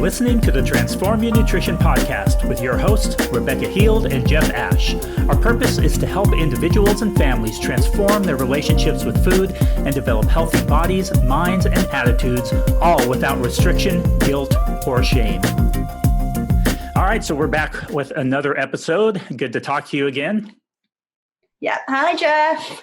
listening to the Transform Your Nutrition podcast with your hosts, Rebecca Heald and Jeff Ash. Our purpose is to help individuals and families transform their relationships with food and develop healthy bodies, minds, and attitudes, all without restriction, guilt, or shame. All right, so we're back with another episode. Good to talk to you again. Yeah. Hi, Jeff.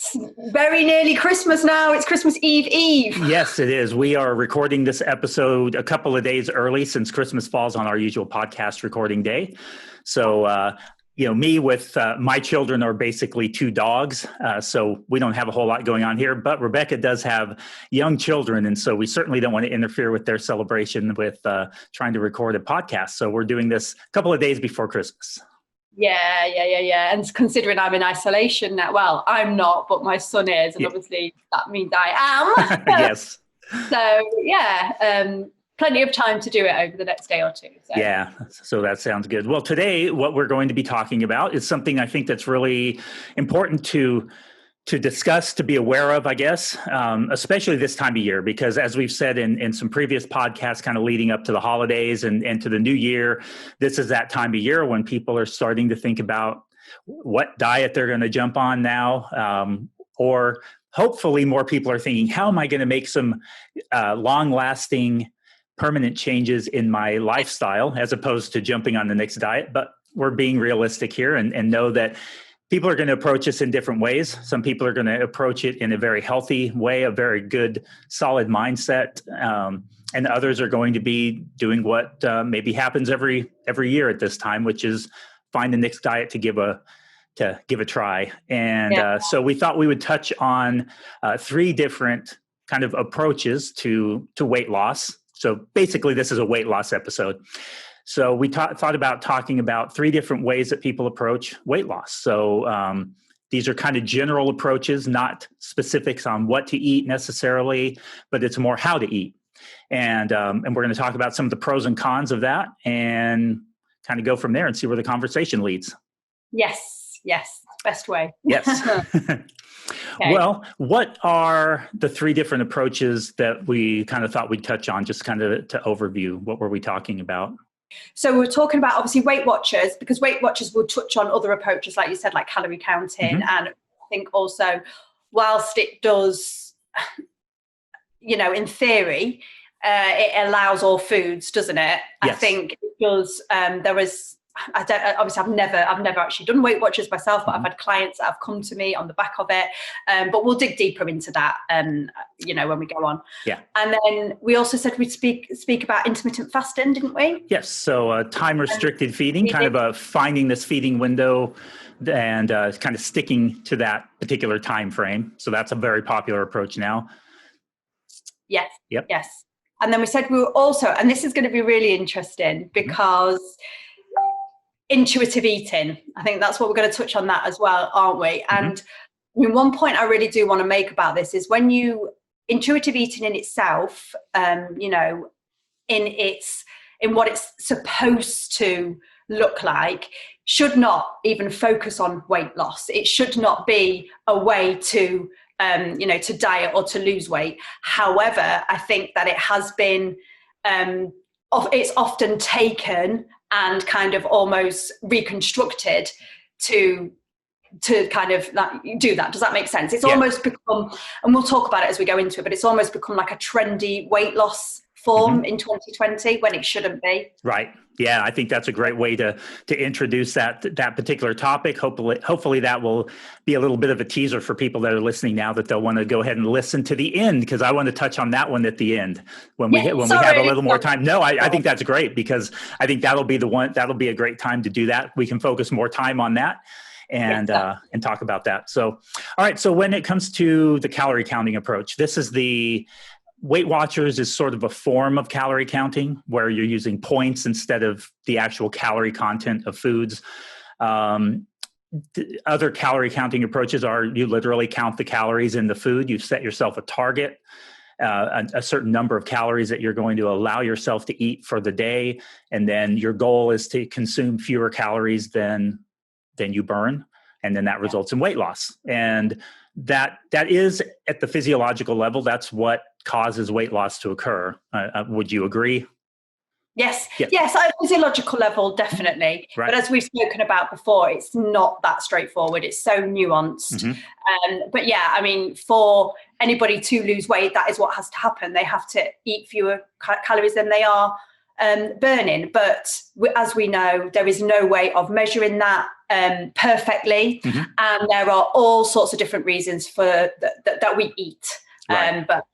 It's very nearly Christmas now. It's Christmas Eve. Yes, it is. We are recording this episode a couple of days early since Christmas falls on our usual podcast recording day. So, me with my children are basically two dogs. So we don't have a whole lot going on here, but Rebecca does have young children. And so we certainly don't want to interfere with their celebration with trying to record a podcast. So we're doing this a couple of days before Christmas. Yeah. And considering I'm in isolation now, well, I'm not, but my son is. And obviously that means I am. Yes. So, plenty of time to do it over the next day or two. So. Yeah, so that sounds good. Well, today, what we're going to be talking about is something I think that's really important to discuss, to be aware of, I guess, especially this time of year, because as we've said in some previous podcasts kind of leading up to the holidays and to the new year, this is that time of year when people are starting to think about what diet they're going to jump on now, or hopefully more people are thinking, how am I going to make some long-lasting permanent changes in my lifestyle as opposed to jumping on the next diet. But we're being realistic here and know that people are going to approach this in different ways. Some people are going to approach it in a very healthy way, a very good, solid mindset. And others are going to be doing what maybe happens every year at this time, which is find the next diet to give a try. And so we thought we would touch on three different kind of approaches to weight loss. So basically, this is a weight loss episode. So we thought about talking about three different ways that people approach weight loss. So these are kind of general approaches, not specifics on what to eat necessarily, but it's more how to eat. And we're going to talk about some of the pros and cons of that and kind of go from there and see where the conversation leads. Yes, best way. Yes. Okay. Well, what are the three different approaches that we kind of thought we'd touch on, just kind of to overview? What were we talking about? So we're talking about obviously Weight Watchers, because Weight Watchers will touch on other approaches, like you said, like calorie counting. Mm-hmm. And I think also, whilst it does, in theory, it allows all foods, doesn't it? Yes. I think it does. I've never actually done Weight Watchers myself, but I've had clients that have come to me on the back of it. But we'll dig deeper into that, when we go on. Yeah. And then we also said we'd speak about intermittent fasting, didn't we? Yes. So time restricted feeding, kind of finding this feeding window and kind of sticking to that particular time frame. So that's a very popular approach now. Yes. Yep. Yes. And then we said we were also, and this is going to be really interesting because intuitive eating. I think that's what we're going to touch on that as well, aren't we? Mm-hmm. And one point I really do want to make about this is intuitive eating in itself, in what it's supposed to look like, should not even focus on weight loss. It should not be a way to, to diet or to lose weight. However, I think that it has been, it's often taken and kind of almost reconstructed to kind of do that. Does that make sense? It's almost become, and we'll talk about it as we go into it, but it's almost become like a trendy weight loss form in 2020 when it shouldn't be. Right. Yeah, I think that's a great way to introduce that particular topic. Hopefully that will be a little bit of a teaser for people that are listening now, that they'll want to go ahead and listen to the end, because I want to touch on that one at the end when we have a little more time. No, I think that's great, because I think that'll be a great time to do that. We can focus more time on that and talk about that. So, all right. So when it comes to the calorie counting approach, this is Weight Watchers is sort of a form of calorie counting where you're using points instead of the actual calorie content of foods. Other calorie counting approaches are you literally count the calories in the food. You set yourself a target, a certain number of calories that you're going to allow yourself to eat for the day. And then your goal is to consume fewer calories than you burn. And then that results in weight loss. And that is at the physiological level, that's what causes weight loss to occur. Would you agree? Yes, Yeah. yes, at a physiological level, definitely. Right. But as we've spoken about before, it's not that straightforward. It's so nuanced. But yeah, I mean, for anybody to lose weight, that is what has to happen. They have to eat fewer calories than they are burning. But as we know, there is no way of measuring that perfectly. And there are all sorts of different reasons for that we eat. Right. But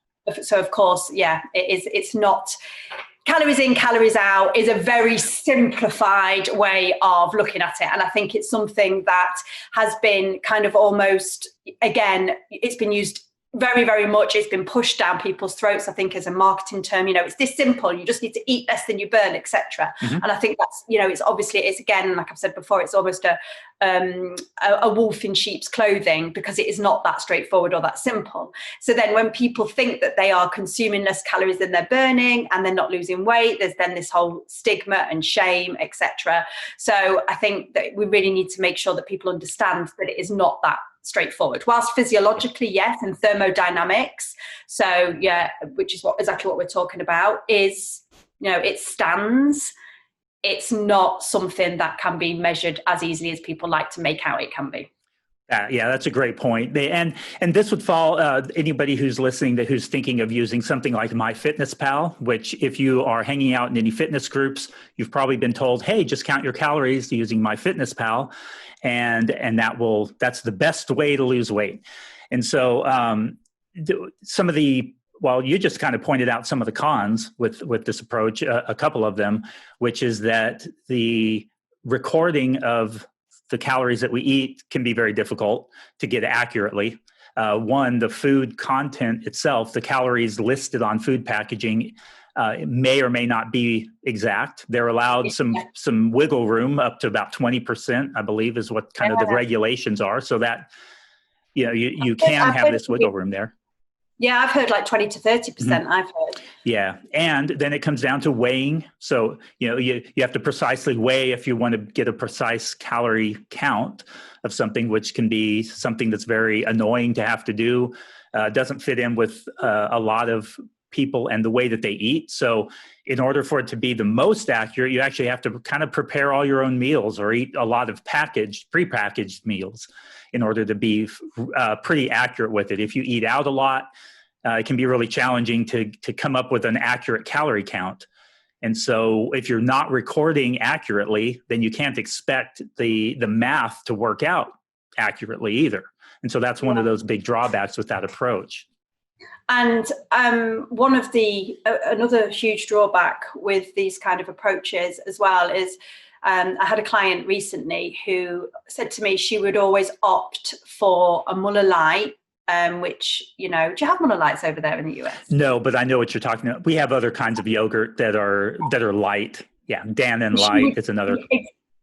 so, of course, yeah, it's not... Calories in, calories out is a very simplified way of looking at it. And I think it's something that has been kind of almost, again, it's been used very, very much. It's been pushed down people's throats, I think, as a marketing term. It's this simple. You just need to eat less than you burn, etc. And I think that's, it's obviously, it's, again, like I've said before, it's almost a wolf in sheep's clothing, because it is not that straightforward or that simple. So then when people think that they are consuming less calories than they're burning and they're not losing weight, there's then this whole stigma and shame, etc. So I think that we really need to make sure that people understand that it is not that straightforward. Whilst physiologically, yes, and thermodynamics, so yeah, which is exactly what we're talking about, is, it stands. It's not something that can be measured as easily as people like to make out it can be. Yeah, that's a great point. And this would fall, anybody who's listening who's thinking of using something like MyFitnessPal, which if you are hanging out in any fitness groups, you've probably been told, hey, just count your calories using MyFitnessPal. And that's the best way to lose weight. And so you just kind of pointed out some of the cons with this approach, a couple of them, which is that the recording of the calories that we eat can be very difficult to get accurately. The food content itself, the calories listed on food packaging, may or may not be exact. They're allowed some wiggle room up to about 20%, I believe, is what kind of the regulations are. So that, you can have this wiggle room there. Yeah, I've heard like 20 to 30%, I've heard. Yeah. And then it comes down to weighing. So, you have to precisely weigh if you want to get a precise calorie count of something, which can be something that's very annoying to have to do. Doesn't fit in with a lot of people and the way that they eat. So in order for it to be the most accurate, you actually have to kind of prepare all your own meals or eat a lot of prepackaged meals in order to be pretty accurate with it. If you eat out a lot, it can be really challenging to come up with an accurate calorie count. And so if you're not recording accurately, then you can't expect the math to work out accurately either. And so that's one of those big drawbacks with that approach. And another huge drawback with these kind of approaches as well is, I had a client recently who said to me she would always opt for a Muller Lite, which, do you have Muller Lights over there in the US? No, but I know what you're talking about. We have other kinds of yogurt that are light. Yeah, Dannon Light is another.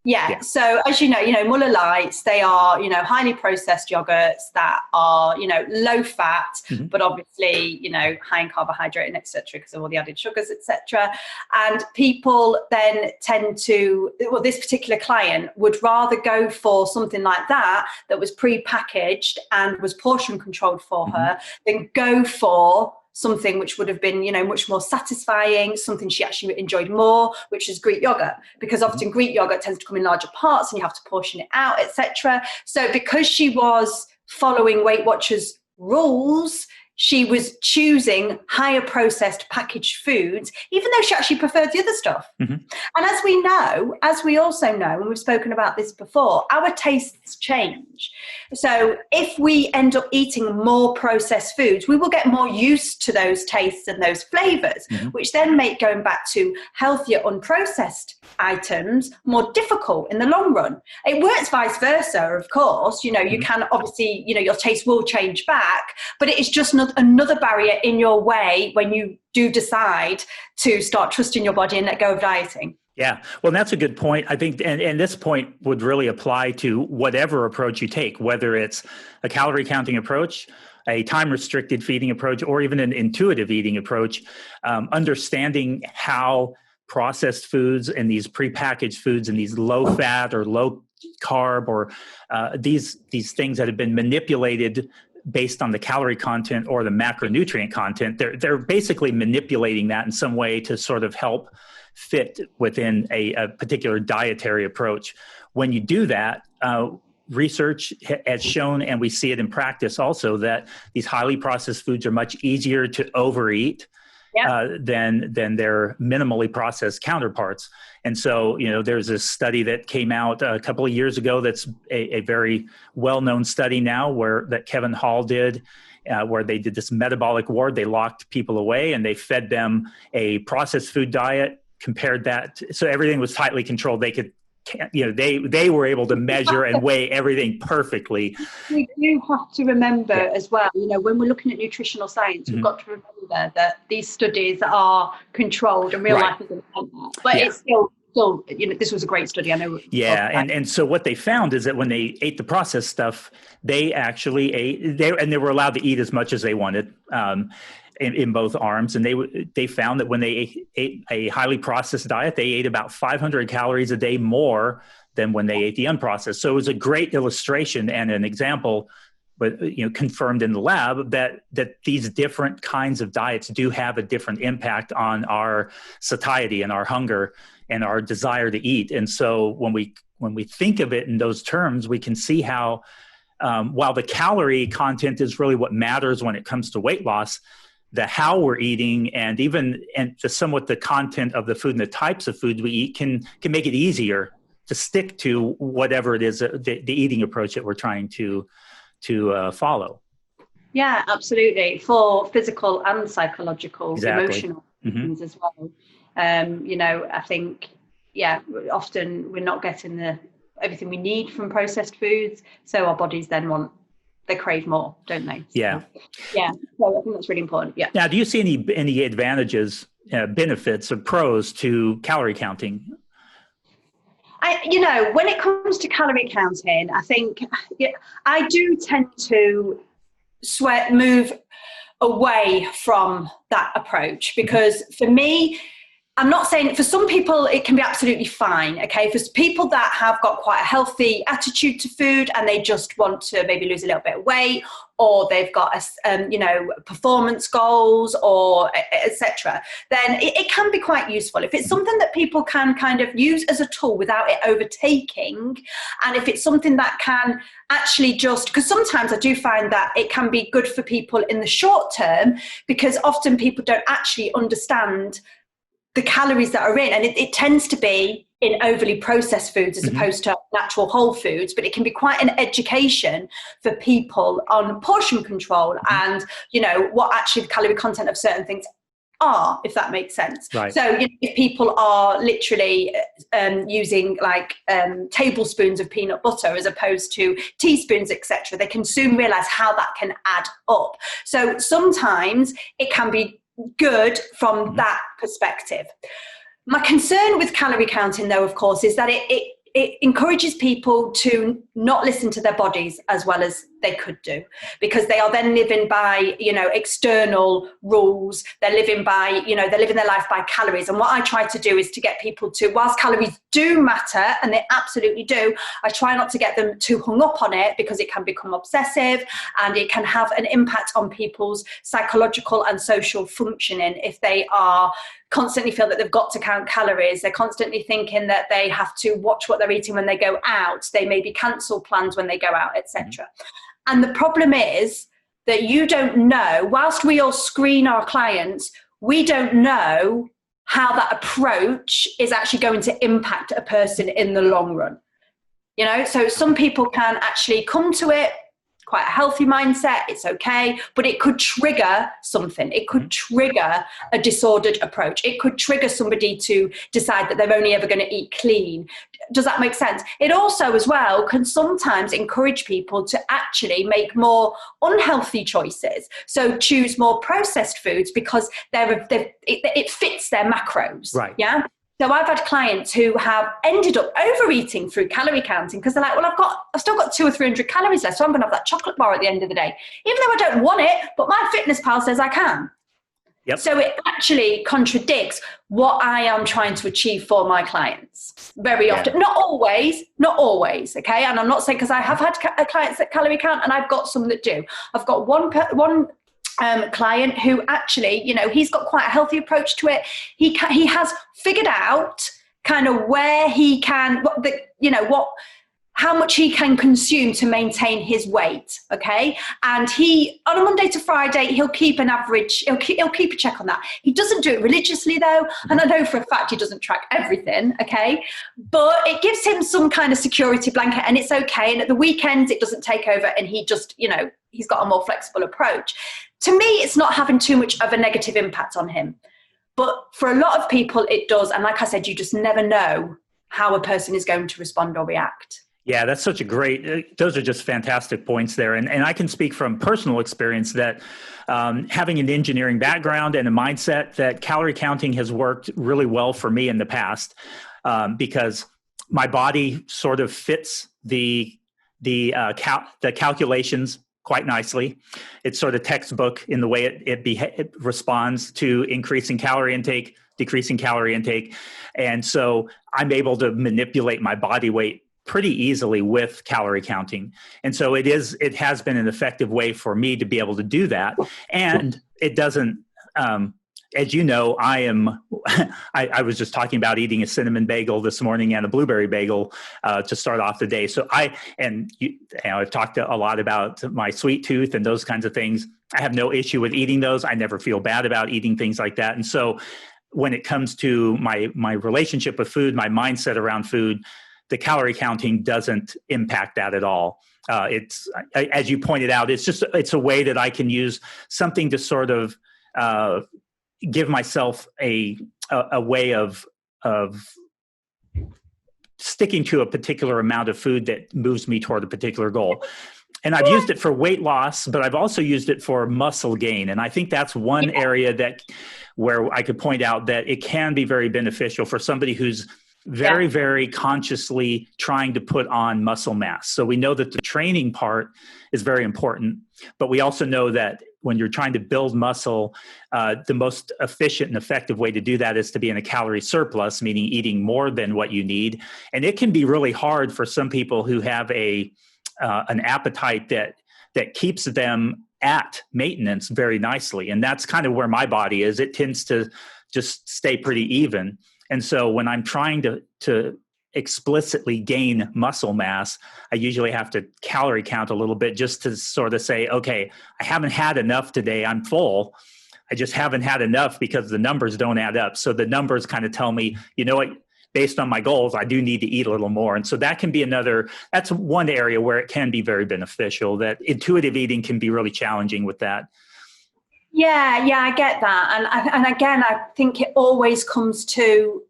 Yeah. So as you know, Muller Lights, they are, highly processed yogurts that are, low fat, but obviously, high in carbohydrate and et cetera, because of all the added sugars, et cetera. And people then tend to, this particular client would rather go for something like that was pre-packaged and was portion controlled for her than go for something which would have been, much more satisfying, something she actually enjoyed more, which is Greek yogurt, because often Greek yogurt tends to come in larger parts and you have to portion it out, etc. So because she was following Weight Watchers rules, she was choosing higher processed packaged foods, even though she actually preferred the other stuff. And as we also know, and we've spoken about this before, our tastes change. So if we end up eating more processed foods, we will get more used to those tastes and those flavors, which then make going back to healthier, unprocessed items more difficult in the long run. It works vice versa, of course. You can obviously, your taste will change back, but it is just not another barrier in your way when you do decide to start trusting your body and let go of dieting. Yeah, well, that's a good point. I think, and this point would really apply to whatever approach you take, whether it's a calorie counting approach, a time-restricted feeding approach, or even an intuitive eating approach. Understanding how processed foods and these prepackaged foods and these low-fat or low-carb or these things that have been manipulated based on the calorie content or the macronutrient content, they're basically manipulating that in some way to sort of help fit within a particular dietary approach. When you do that, research has shown, and we see it in practice also, that these highly processed foods are much easier to overeat than their minimally processed counterparts. And so, there's a study that came out a couple of years ago that's a very well-known study now that Kevin Hall did, where they did this metabolic ward. They locked people away and they fed them a processed food diet, compared that. So everything was tightly controlled. They could, they were able to measure and weigh everything perfectly. We do have to remember as well, when we're looking at nutritional science, we've got to remember that these studies are controlled and real life isn't like that. But it's still, this was a great study. I know. Yeah. And so what they found is that when they ate the processed stuff, they actually ate, they were allowed to eat as much as they wanted. In both arms, and they found that when they ate a highly processed diet, they ate about 500 calories a day more than when they ate the unprocessed. So it was a great illustration and an example, but confirmed in the lab that these different kinds of diets do have a different impact on our satiety and our hunger and our desire to eat. And so when we think of it in those terms, we can see how while the calorie content is really what matters when it comes to weight loss, the how we're eating and somewhat the content of the food and the types of foods we eat can make it easier to stick to whatever it is, the eating approach that we're trying to follow. Yeah, absolutely. For physical and psychological, emotional things as well. I think, often we're not getting everything we need from processed foods. So our bodies then they crave more, don't they? Yeah. So I think that's really important. Yeah. Now, do you see any advantages, benefits, or pros to calorie counting? When it comes to calorie counting, I think I do tend to move away from that approach, because for me, I'm not saying, for some people it can be absolutely fine, okay? For people that have got quite a healthy attitude to food and they just want to maybe lose a little bit of weight, or they've got performance goals, or etc., then it can be quite useful. If it's something that people can kind of use as a tool without it overtaking, and if it's something that can actually because sometimes I do find that it can be good for people in the short term, because often people don't actually understand the calories that are in, and it tends to be in overly processed foods as opposed to natural whole foods, but it can be quite an education for people on portion control and what actually the calorie content of certain things are, if that makes sense. Right. So if people are literally using tablespoons of peanut butter as opposed to teaspoons, etc., they can soon realize how that can add up. So sometimes it can be good from that perspective. My concern with calorie counting, though, of course, is that it encourages people to not listen to their bodies as well as they could do, because they are then living by, external rules. They're living by, they're living their life by calories. And what I try to do is to get people to, whilst calories do matter, and they absolutely do, I try not to get them too hung up on it, because it can become obsessive and it can have an impact on people's psychological and social functioning if they are constantly feel that they've got to count calories. They're constantly thinking that they have to watch what they're eating when they go out. They maybe cancel plans when they go out, etc. And the problem is that you don't know, whilst we all screen our clients, we don't know how that approach is actually going to impact a person in the long run. So some people can actually come to it quite a healthy mindset, it's okay, but it could trigger something. It could trigger a disordered approach. It could trigger somebody to decide that they're only ever going to eat clean. Does that make sense? It also, as well, can sometimes encourage people to actually make more unhealthy choices. So choose more processed foods because it fits their macros. Right. Yeah. So I've had clients who have ended up overeating through calorie counting because they're like, well, I've still got 200 or 300 calories left, so I'm going to have that chocolate bar at the end of the day, even though I don't want it, but my fitness pal says I can. Yep. So it actually contradicts what I am trying to achieve for my clients very often. Not always, okay? And I'm not saying, because I have had clients that calorie count and I've got some that do. I've got one client who actually, he's got quite a healthy approach to it. He has figured out kind of where he can, how much he can consume to maintain his weight. Okay. And he, on a Monday to Friday, he'll keep an average, he'll keep a check on that. He doesn't do it religiously though. And I know for a fact he doesn't track everything. Okay. But it gives him some kind of security blanket, and it's okay. And at the weekends, it doesn't take over, and he just, he's got a more flexible approach. To me, it's not having too much of a negative impact on him. But for a lot of people, it does. And like I said, you just never know how a person is going to respond or react. Yeah, that's such a great, those are just fantastic points there. And I can speak from personal experience that having an engineering background and a mindset, that calorie counting has worked really well for me in the past, because my body sort of fits the calculations quite nicely. It's sort of textbook in the way it responds to increasing calorie intake, decreasing calorie intake. And so I'm able to manipulate my body weight pretty easily with calorie counting. And so it has been an effective way for me to be able to do that. And it doesn't, as you know, I was just talking about eating a cinnamon bagel this morning and a blueberry bagel to start off the day. So I've talked a lot about my sweet tooth and those kinds of things. I have no issue with eating those. I never feel bad about eating things like that. And so when it comes to my relationship with food, my mindset around food, the calorie counting doesn't impact that at all. It's, as you pointed out, it's a way that I can use something to sort of give myself a way of sticking to a particular amount of food that moves me toward a particular goal. And I've used it for weight loss, but I've also used it for muscle gain. And I think that's one area where I could point out that it can be very beneficial for somebody who's very, very consciously trying to put on muscle mass. So we know that the training part is very important, but we also know that when you're trying to build muscle, the most efficient and effective way to do that is to be in a calorie surplus, meaning eating more than what you need. And it can be really hard for some people who have an appetite that keeps them at maintenance very nicely. And that's kind of where my body is. It tends to just stay pretty even. And so when I'm trying to explicitly gain muscle mass, I usually have to calorie count a little bit just to sort of say, okay, I haven't had enough today. I'm full. I just haven't had enough because the numbers don't add up. So the numbers kind of tell me, you know what, based on my goals, I do need to eat a little more. And so that can be that's one area where it can be very beneficial, that intuitive eating can be really challenging with that. Yeah, I get that. And again, I think it always comes to,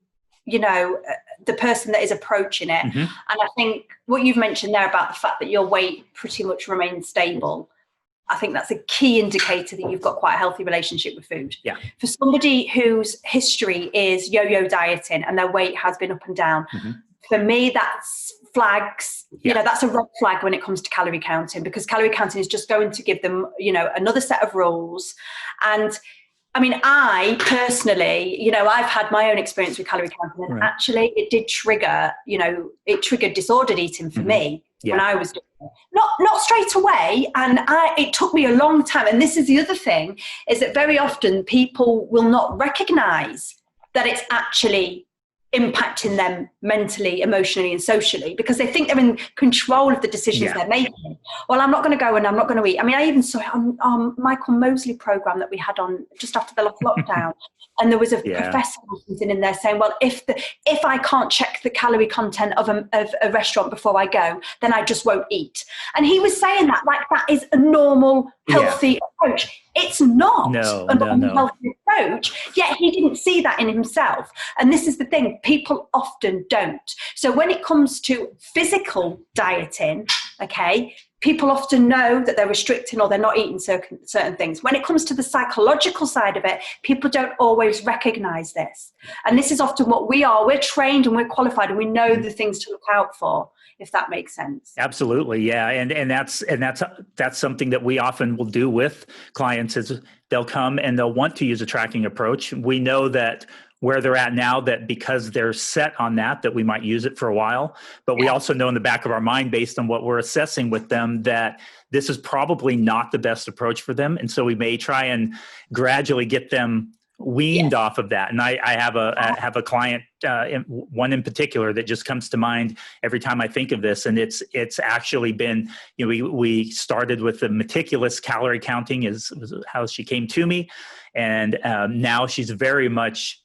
the person that is approaching it. Mm-hmm. And I think what you've mentioned there about the fact that your weight pretty much remains stable, I think that's a key indicator that you've got quite a healthy relationship with food. Yeah. For somebody whose history is yo-yo dieting and their weight has been up and down, mm-hmm. for me, that's flags, that's a red flag when it comes to calorie counting, because calorie counting is just going to give them, another set of rules. And I mean, I personally, I've had my own experience with calorie counting, and actually it did trigger, it triggered disordered eating for mm-hmm. me when I was doing it. Not straight away. And it took me a long time. And this is the other thing, is that very often people will not recognize that it's actually impacting them mentally, emotionally, and socially, because they think they're in control of the decisions they're making. Well, I'm not going to go and I'm not going to eat. I mean, I even saw it on Michael Mosley program that we had on just after the lockdown. And there was a professor in there saying, well, if I can't check the calorie content of a restaurant before I go, then I just won't eat. And he was saying that like that is a normal, healthy approach. It's not a normal, healthy approach, yet he didn't see that in himself. And this is the thing, people often don't. So when it comes to physical dieting, people often know that they're restricting or they're not eating certain things. When it comes to the psychological side of it, people don't always recognize this. And this is often what we are. We're trained and we're qualified and we know the things to look out for, if that makes sense. Absolutely. Yeah. And that's something that we often will do with clients, is they'll come and they'll want to use a tracking approach. We know that where they're at now, that because they're set on that we might use it for a while. But we also know in the back of our mind, based on what we're assessing with them, that this is probably not the best approach for them. And so we may try and gradually get them weaned off of that. And I have a client, one in particular, that just comes to mind every time I think of this. And it's actually been, we started with the meticulous calorie counting was how she came to me. And now she's very much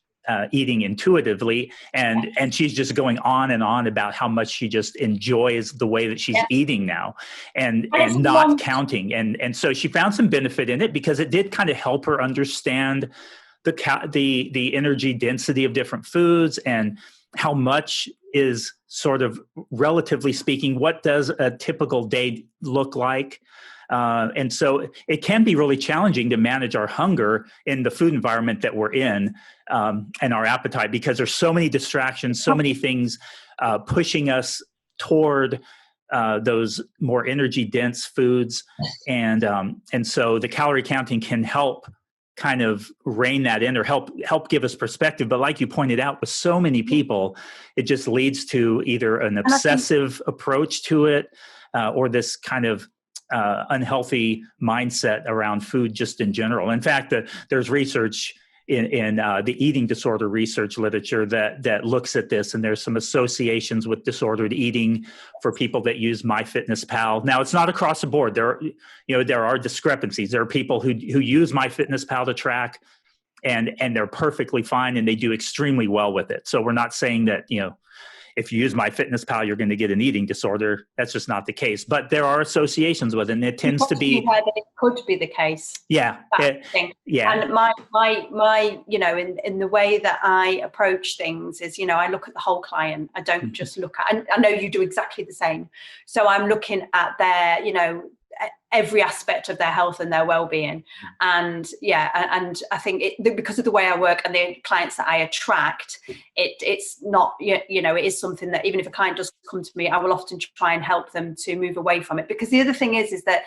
eating intuitively, and she's just going on and on about how much she just enjoys the way that she's eating now, and not counting. And so she found some benefit in it, because it did kind of help her understand the energy density of different foods, and how much is sort of, relatively speaking, what does a typical day look like. And so it can be really challenging to manage our hunger in the food environment that we're in, and our appetite, because there's so many distractions, so many things pushing us toward those more energy dense foods. And so the calorie counting can help kind of rein that in, or help give us perspective. But like you pointed out, with so many people, it just leads to either an obsessive approach to it, or this kind of unhealthy mindset around food just in general. In fact, there's research in the eating disorder research literature that looks at this, and there's some associations with disordered eating for people that use MyFitnessPal. Now, it's not across the board. There are discrepancies. There are people who use MyFitnessPal to track, and they're perfectly fine, and they do extremely well with it. So we're not saying that, if you use MyFitnessPal, you're going to get an eating disorder. That's just not the case. But there are associations with it, and it tends to be where that it could be the case. Yeah, yeah. And my in the way that I approach things is, I look at the whole client. I don't just look at. And I know you do exactly the same. So I'm looking at their, every aspect of their health and their well-being. And and I think because of the way I work and the clients that I attract, it's not, it is something that even if a client does come to me, I will often try and help them to move away from it. Because the other thing is that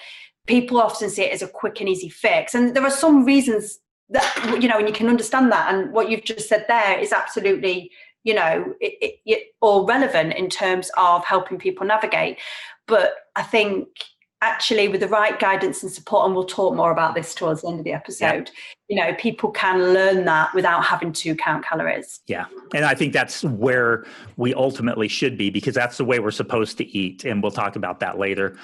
people often see it as a quick and easy fix. And there are some reasons that, and you can understand that. And what you've just said there is absolutely, all relevant in terms of helping people navigate. But I think, actually, with the right guidance and support, and we'll talk more about this towards the end of the episode, people can learn that without having to count calories. Yeah. And I think that's where we ultimately should be, because that's the way we're supposed to eat. And we'll talk about that later.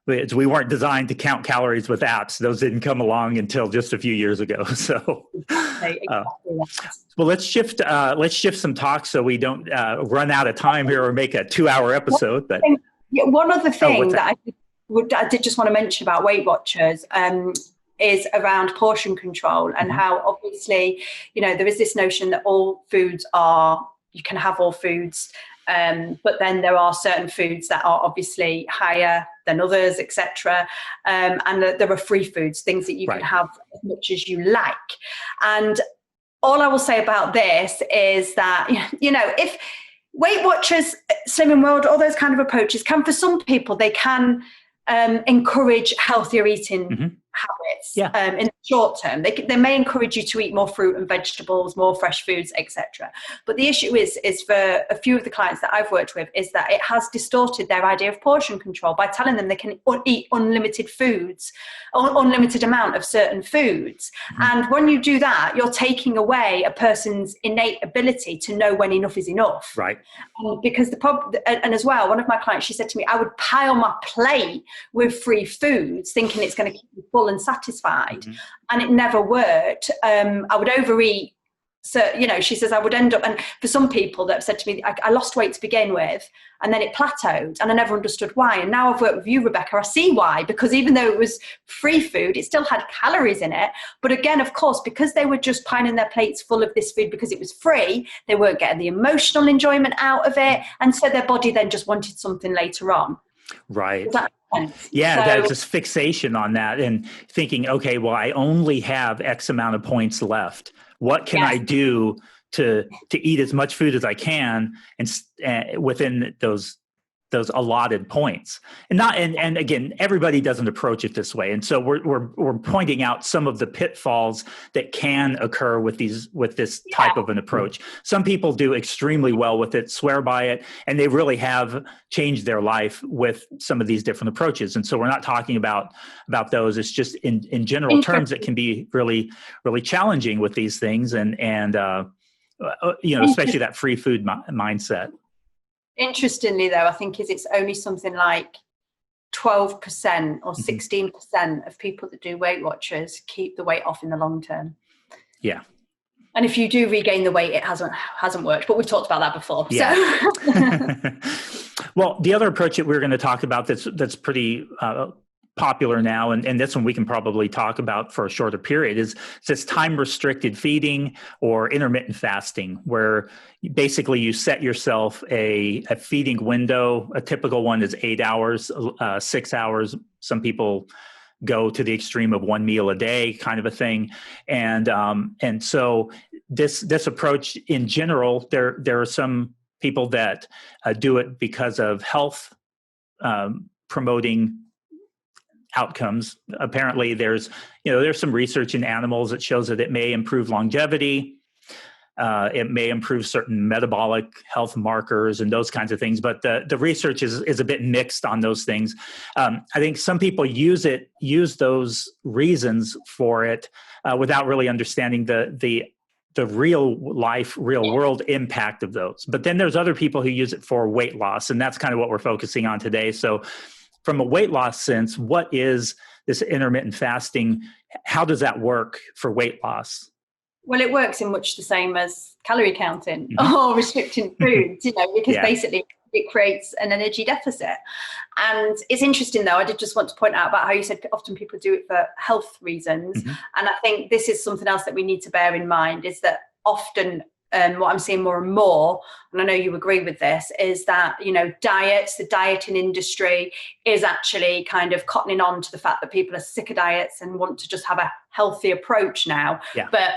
We weren't designed to count calories with apps. Those didn't come along until just a few years ago. So, well, let's shift some talk so we don't run out of time here or make a 2-hour episode. But one other thing that I did just want to mention about Weight Watchers is around portion control, and how obviously, there is this notion that you can have all foods, but then there are certain foods that are obviously higher than others, etc. And there are free foods, things that you can have as much as you like. And all I will say about this is that, if Weight Watchers, Slimming World, all those kind of approaches can, for some people, they can encourage healthier eating habits in the short term. They may encourage you to eat more fruit and vegetables, more fresh foods, etc. But the issue is for a few of the clients that I've worked with, is that it has distorted their idea of portion control by telling them they can eat unlimited foods, or unlimited amount of certain foods. And when you do that, you're taking away a person's innate ability to know when enough is enough. Right. Because the problem, and as well, one of my clients, she said to me, I would pile my plate with free foods thinking it's going to keep me full and satisfied, and it never worked. I would overeat. So, she says I would end up, and for some people that have said to me, I lost weight to begin with, and then it plateaued, and I never understood why. And now I've worked with you, Rebecca, I see why, because even though it was free food, it still had calories in it. But again, of course, because they were just piling their plates full of this food because it was free, they weren't getting the emotional enjoyment out of it. And so their body then just wanted something later on. Right. Yeah, there's this fixation on that, and thinking, okay, well, I only have X amount of points left. What can I do to eat as much food as I can, and within those those allotted points. And again, everybody doesn't approach it this way. And so we're pointing out some of the pitfalls that can occur with this type of an approach. Some people do extremely well with it, swear by it, and they really have changed their life with some of these different approaches. And so we're not talking about those. It's just in general terms, it can be really, really challenging with these things, and especially that free food mindset. Interestingly, though, I think it's only something like 12% or 16% of people that do Weight Watchers keep the weight off in the long term. Yeah. And if you do regain the weight, it hasn't worked. But we've talked about that before. Yeah. So. Well, the other approach that we're going to talk about that's pretty popular now, and this one we can probably talk about for a shorter period, is this time-restricted feeding or intermittent fasting, where basically you set yourself a feeding window. A typical one is 8 hours, 6 hours. Some people go to the extreme of one meal a day kind of a thing. And so this approach in general, there are some people that do it because of health promoting outcomes. Apparently there's some research in animals that shows that it may improve longevity. It may improve certain metabolic health markers and those kinds of things, but the research is a bit mixed on those things. I think some people use those reasons for it without really understanding the real world impact of those. But then there's other people who use it for weight loss, and that's kind of what we're focusing on today. So from a weight loss sense, what is this intermittent fasting? How does that work for weight loss? Well, it works in much the same as calorie counting or restricting foods, because basically it creates an energy deficit. And it's interesting, though, I did just want to point out about how you said often people do it for health reasons. And I think this is something else that we need to bear in mind, is that often what I'm seeing more and more, and I know you agree with this, is that, the dieting industry is actually kind of cottoning on to the fact that people are sick of diets and want to just have a healthy approach now. Yeah. But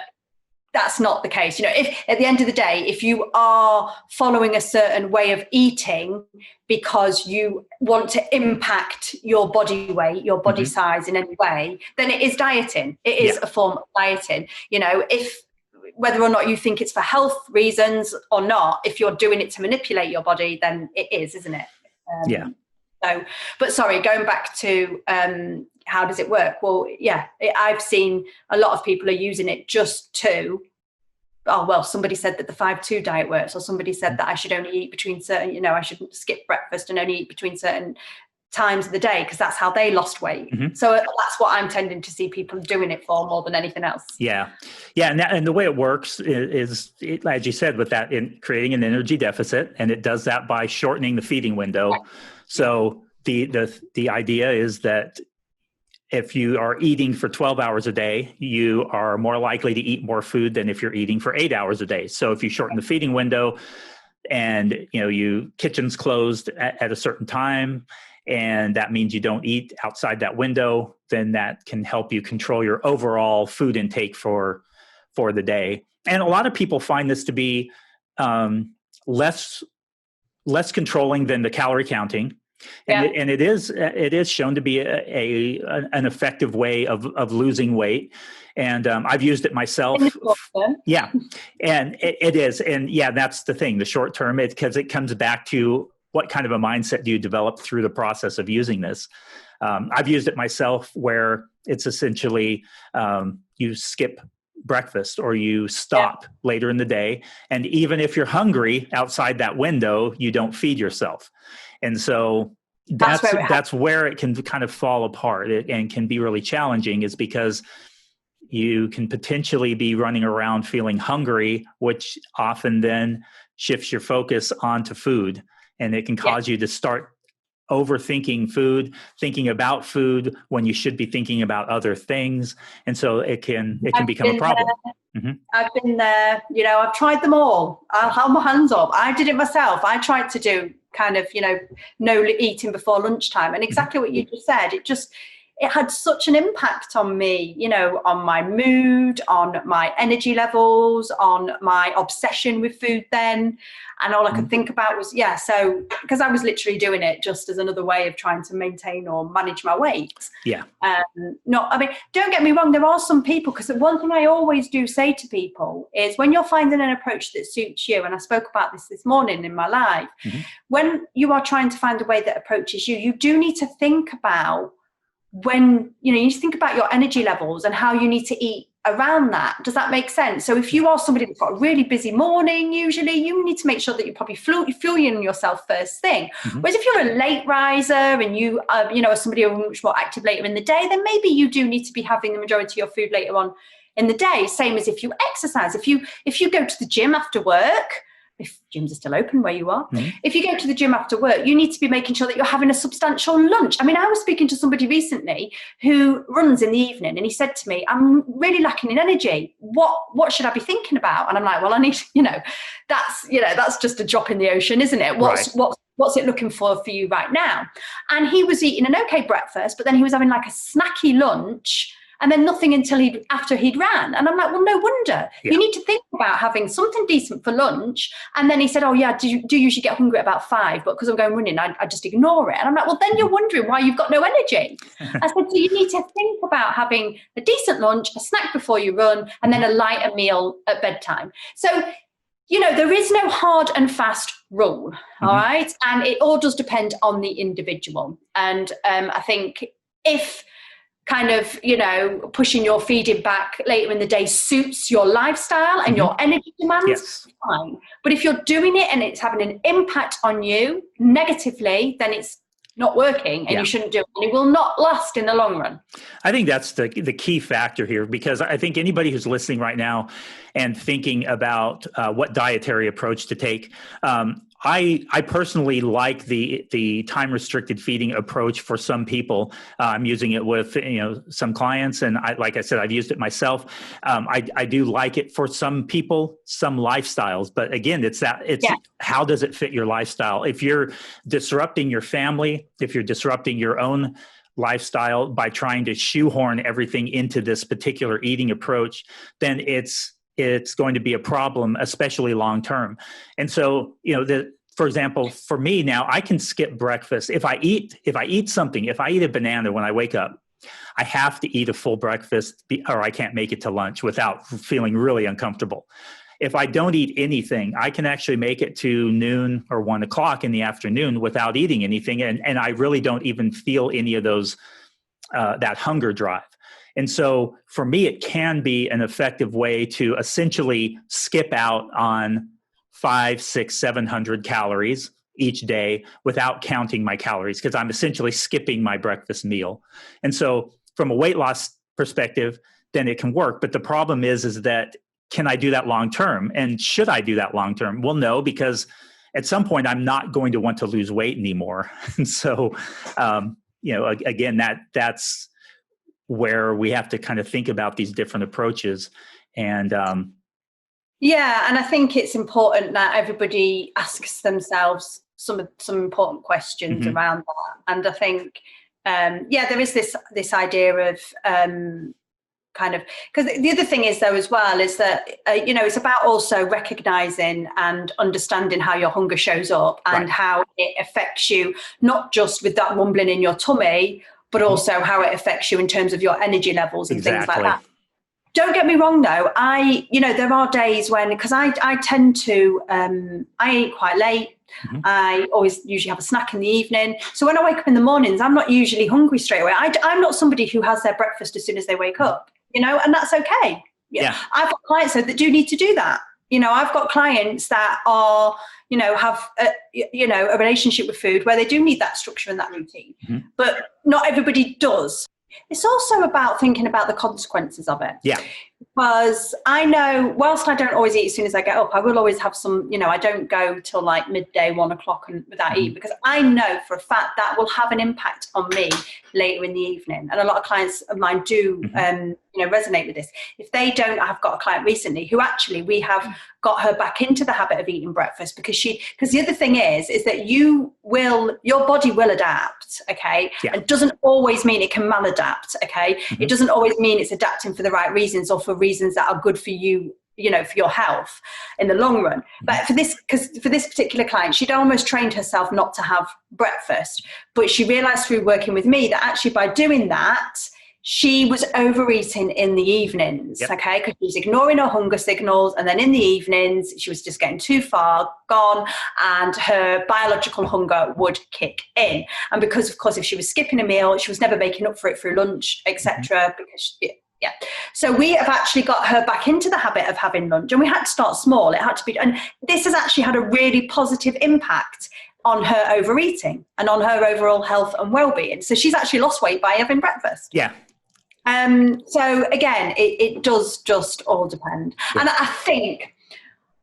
that's not the case. If at the end of the day, if you are following a certain way of eating because you want to impact your body weight, your body size in any way, then it is dieting. It is a form of dieting. If whether or not you think it's for health reasons or not, if you're doing it to manipulate your body, then it is, isn't it? But sorry, going back to how does it work? Well, I've seen a lot of people are using it just to, somebody said that the 5-2 diet works, or somebody said that I should only eat between certain, I shouldn't skip breakfast and only eat between certain times of the day, because that's how they lost weight. So that's what I'm tending to see people doing it for more than anything else. And the way it works is as you said, with that, in creating an energy deficit, and it does that by shortening the feeding window. Right. So the idea is that if you are eating for 12 hours a day, you are more likely to eat more food than if you're eating for 8 hours a day. So if you shorten the feeding window, and kitchen's closed at a certain time, and that means you don't eat outside that window, then that can help you control your overall food intake for the day. And a lot of people find this to be less controlling than the calorie counting. And it is shown to be an effective way of losing weight. And I've used it myself. Yeah, and it is. And that's the thing, the short term, because it comes back to what kind of a mindset do you develop through the process of using this. I've used it myself, where it's essentially you skip breakfast or you stop later in the day. And even if you're hungry outside that window, you don't feed yourself. And so that's where it can kind of fall apart and can be really challenging, is because you can potentially be running around feeling hungry, which often then shifts your focus onto food. And it can cause you to start overthinking food, thinking about food when you should be thinking about other things. And so it can become a problem. I've been there, I've tried them all. I'll hold my hands up. I did it myself. I tried to do kind of, no eating before lunchtime. And exactly what you just said, it had such an impact on me, you know, on my mood, on my energy levels, on my obsession with food then. And all I could think about was, so because I was literally doing it just as another way of trying to maintain or manage my weight. Yeah. Don't get me wrong, there are some people, because the one thing I always do say to people is when you're finding an approach that suits you, and I spoke about this morning in my live, when you are trying to find a way that approaches you, you do need to think about you need to think about your energy levels and how you need to eat around that. Does that make sense? So if you are somebody that's got a really busy morning, usually you need to make sure that you're probably fueling yourself first thing. Whereas if you're a late riser and you are somebody who's much more active later in the day, then maybe you do need to be having the majority of your food later on in the day. Same as if you exercise. If you go to the gym after work, if gyms are still open where you are, if you go to the gym after work, you need to be making sure that you're having a substantial lunch. I mean, I was speaking to somebody recently who runs in the evening, and he said to me, I'm really lacking in energy. What should I be thinking about? And I'm like, well, I need, that's just a drop in the ocean, isn't it? What's it looking for you right now? And he was eating an okay breakfast, but then he was having like a snacky lunch, and then nothing after he'd ran. And I'm like, well, no wonder. Yeah. You need to think about having something decent for lunch. And then he said, oh, yeah, do you usually get hungry at about 5? But because I'm going running, I just ignore it. And I'm like, well, then you're wondering why you've got no energy. I said, so you need to think about having a decent lunch, a snack before you run, and then a lighter meal at bedtime. So, there is no hard and fast rule, all right? And it all does depend on the individual. And I think if kind of, pushing your feeding back later in the day suits your lifestyle and your energy demands, fine. But if you're doing it and it's having an impact on you negatively, then it's not working and you shouldn't do it. And it will not last in the long run. I think that's the key factor here, because I think anybody who's listening right now and thinking about what dietary approach to take, I personally like the time restricted feeding approach for some people. I'm using it with some clients, and like I said, I've used it myself. I do like it for some people, some lifestyles, but again, it's how does it fit your lifestyle? If you're disrupting your family, if you're disrupting your own lifestyle by trying to shoehorn everything into this particular eating approach, then it's going to be a problem, especially long term. And so, for example, for me now, I can skip breakfast. If I eat a banana when I wake up, I have to eat a full breakfast or I can't make it to lunch without feeling really uncomfortable. If I don't eat anything, I can actually make it to noon or 1 o'clock in the afternoon without eating anything. And I really don't even feel any of those, that hunger drive. And so for me, it can be an effective way to essentially skip out on 500, 600, 700 calories each day without counting my calories, because I'm essentially skipping my breakfast meal. And so from a weight loss perspective, then it can work. But the problem is that can I do that long term? And should I do that long term? Well, no, because at some point I'm not going to want to lose weight anymore. And so, again, that's where we have to kind of think about these different approaches. And and I think it's important that everybody asks themselves some important questions around that. And I think, there is this idea of kind of, because the other thing is though as well is that, it's about also recognizing and understanding how your hunger shows up and how it affects you, not just with that rumbling in your tummy, but also how it affects you in terms of your energy levels and things like that. Don't get me wrong though. There are days when, because I tend to, I eat quite late. I always usually have a snack in the evening. So when I wake up in the mornings, I'm not usually hungry straight away. I'm not somebody who has their breakfast as soon as they wake up, and that's okay. Yeah. I've got clients that do need to do that. I've got clients that are, have a relationship with food where they do need that structure and that routine, but not everybody does. It's also about thinking about the consequences of it. Yeah. Because I know, whilst I don't always eat as soon as I get up, I will always have some, I don't go till like midday, 1 o'clock and without eating, because I know for a fact that will have an impact on me later in the evening. And a lot of clients of mine do, resonate with this. If they don't, I've got a client recently who actually we have got her back into the habit of eating breakfast because the other thing is that your body will adapt. Okay. Yeah. It doesn't always mean it can maladapt. Okay. It doesn't always mean it's adapting for the right reasons or for reasons that are good for you, for your health in the long run. But for this particular client, she'd almost trained herself not to have breakfast, but she realized through working with me that actually by doing that, she was overeating in the evenings, okay, because she was ignoring her hunger signals. And then in the evenings, she was just getting too far gone and her biological hunger would kick in. And because, of course, if she was skipping a meal, she was never making up for it through lunch, etc. So we have actually got her back into the habit of having lunch, and we had to start small. It had to be, and this has actually had a really positive impact on her overeating and on her overall health and well-being. So she's actually lost weight by having breakfast. Yeah. So again, it does just all depend. Yeah. And I think,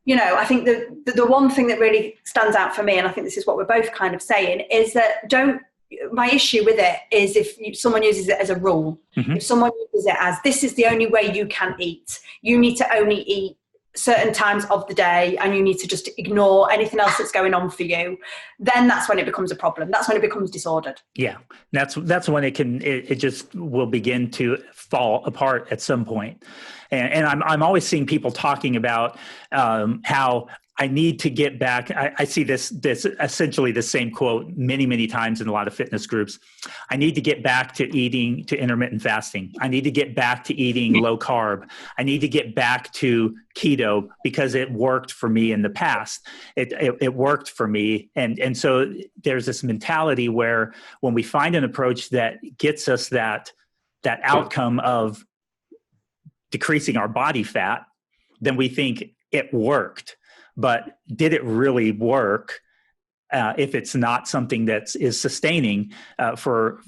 the one thing that really stands out for me, and I think this is what we're both kind of saying, is that my issue with it is if someone uses it as a rule, if someone uses it as this is the only way you can eat, you need to only eat certain times of the day and you need to just ignore anything else that's going on for you, then that's when it becomes a problem. That's when it becomes disordered. Yeah. That's when it just will begin to fall apart at some point. And I'm always seeing people talking about how I need to get back. I see this essentially the same quote many, many times in a lot of fitness groups. I need to get back to intermittent fasting. I need to get back to eating low carb. I need to get back to keto because it worked for me in the past. It worked for me. And so there's this mentality where when we find an approach that gets us that outcome of decreasing our body fat, then we think it worked. But did it really work if it's not something that is sustaining for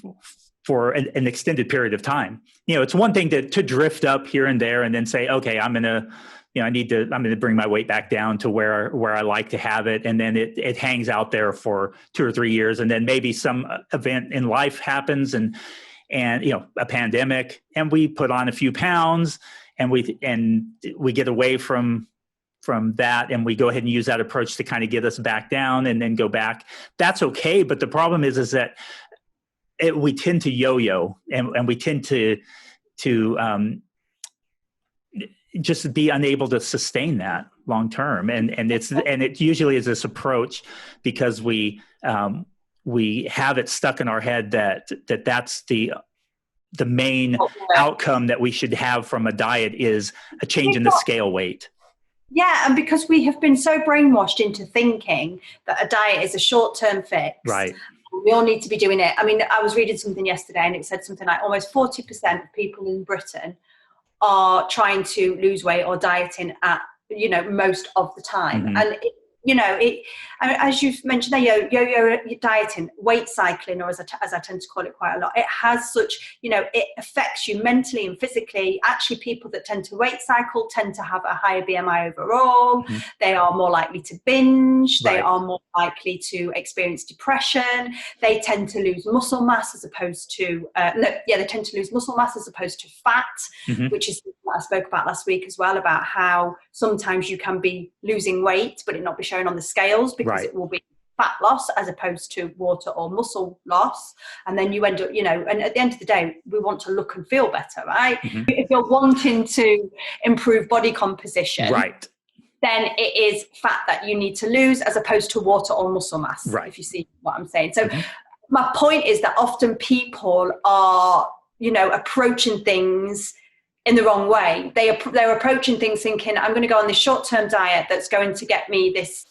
an extended period of time? It's one thing to drift up here and there and then say, okay, I'm going to bring my weight back down to where I like to have it. And then it hangs out there for 2 or 3 years. And then maybe some event in life happens and a pandemic, and we put on a few pounds and we get away from that, and we go ahead and use that approach to kind of get us back down and then go back. That's okay. But the problem is that we tend to yo-yo and we tend to just be unable to sustain that long term. And it usually is this approach because we have it stuck in our head that's the main outcome that we should have from a diet is a change in the scale weight. Yeah, and because we have been so brainwashed into thinking that a diet is a short-term fix. Right. We all need to be doing it. I mean, I was reading something yesterday and it said something like almost 40% of people in Britain are trying to lose weight or dieting at, most of the time. And as you've mentioned there, yo-yo dieting, weight cycling, or as I tend to call it quite a lot, it has such, it affects you mentally and physically. Actually, people that tend to weight cycle tend to have a higher BMI overall. They are more likely to binge. Right. They are more likely to experience depression. They tend to lose muscle mass as opposed to, they tend to lose muscle mass as opposed to fat, which is what I spoke about last week as well, about how sometimes you can be losing weight, but it not be shown on the scales because it will be fat loss as opposed to water or muscle loss. And then you end up, and at the end of the day, we want to look and feel better, right? If you're wanting to improve body composition, right, then it is fat that you need to lose as opposed to water or muscle mass, right, if you see what I'm saying. So my point is that often people are, approaching things in the wrong way. They're approaching things thinking, I'm going to go on this short-term diet that's going to get me this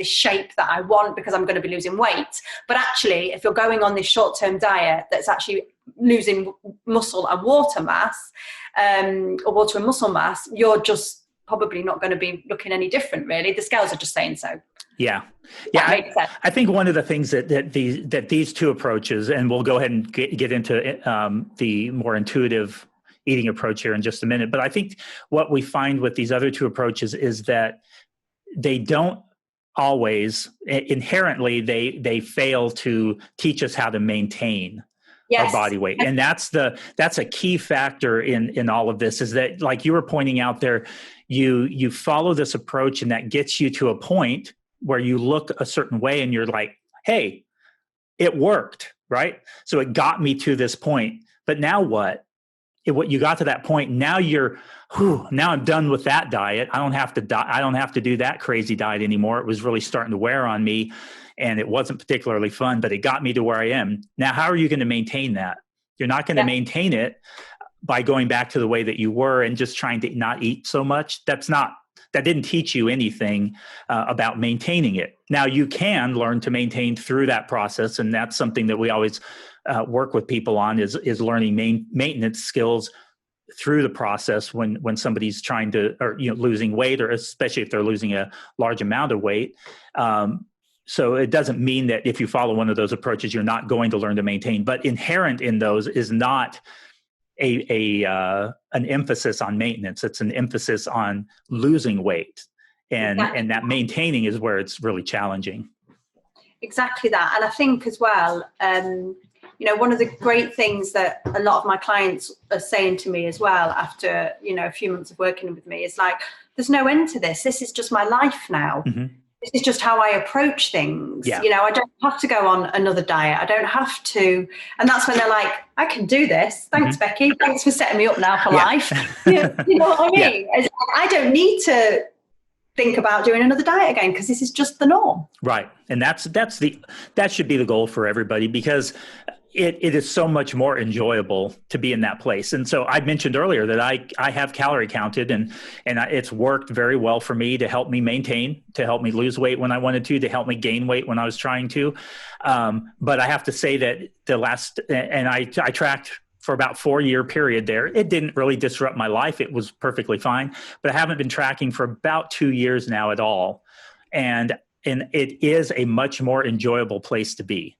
shape that I want because I'm going to be losing weight. But actually, if you're going on this short-term diet that's actually losing muscle and water mass, or water and muscle mass, you're just probably not going to be looking any different, really. The scales are just saying so. Yeah. I think one of the things that these two approaches, and we'll go ahead and get into the more intuitive eating approach here in just a minute. But I think what we find with these other two approaches is that they don't always inherently they fail to teach us how to maintain our Yes. body weight. And that's a key factor in all of this, is that, like you were pointing out there, you follow this approach and that gets you to a point where you look a certain way and you're like, hey, it worked, right? So it got me to this point, but now what? What you got to that point, now now I'm done with that diet. I don't have to do that crazy diet anymore. It was really starting to wear on me and it wasn't particularly fun, but it got me to where I am. Now, how are you going to maintain that? You're not going to maintain it by going back to the way that you were and just trying to not eat so much. That didn't teach you anything about maintaining it. Now you can learn to maintain through that process. And that's something that we always work with people on is learning maintenance skills through the process when somebody's trying to, or, losing weight, or especially if they're losing a large amount of weight. So it doesn't mean that if you follow one of those approaches, you're not going to learn to maintain, but inherent in those is not an emphasis on maintenance. It's an emphasis on losing weight. And that maintaining is where it's really challenging. Exactly that. And I think as well, one of the great things that a lot of my clients are saying to me as well after, a few months of working with me is like, there's no end to this. This is just my life now. Mm-hmm. This is just how I approach things. Yeah. I don't have to go on another diet. I don't have to. And that's when they're like, I can do this. Thanks, Becky. Thanks for setting me up now for life. You know what I mean? Yeah. I don't need to think about doing another diet again because this is just the norm. Right. And that should be the goal for everybody, because it is so much more enjoyable to be in that place. And so I mentioned earlier that I have calorie counted and it's worked very well for me to help me maintain, to help me lose weight when I wanted to help me gain weight when I was trying to. But I have to say that I tracked for about 4-year period there. It didn't really disrupt my life. It was perfectly fine, but I haven't been tracking for about 2 years now at all. And it is a much more enjoyable place to be.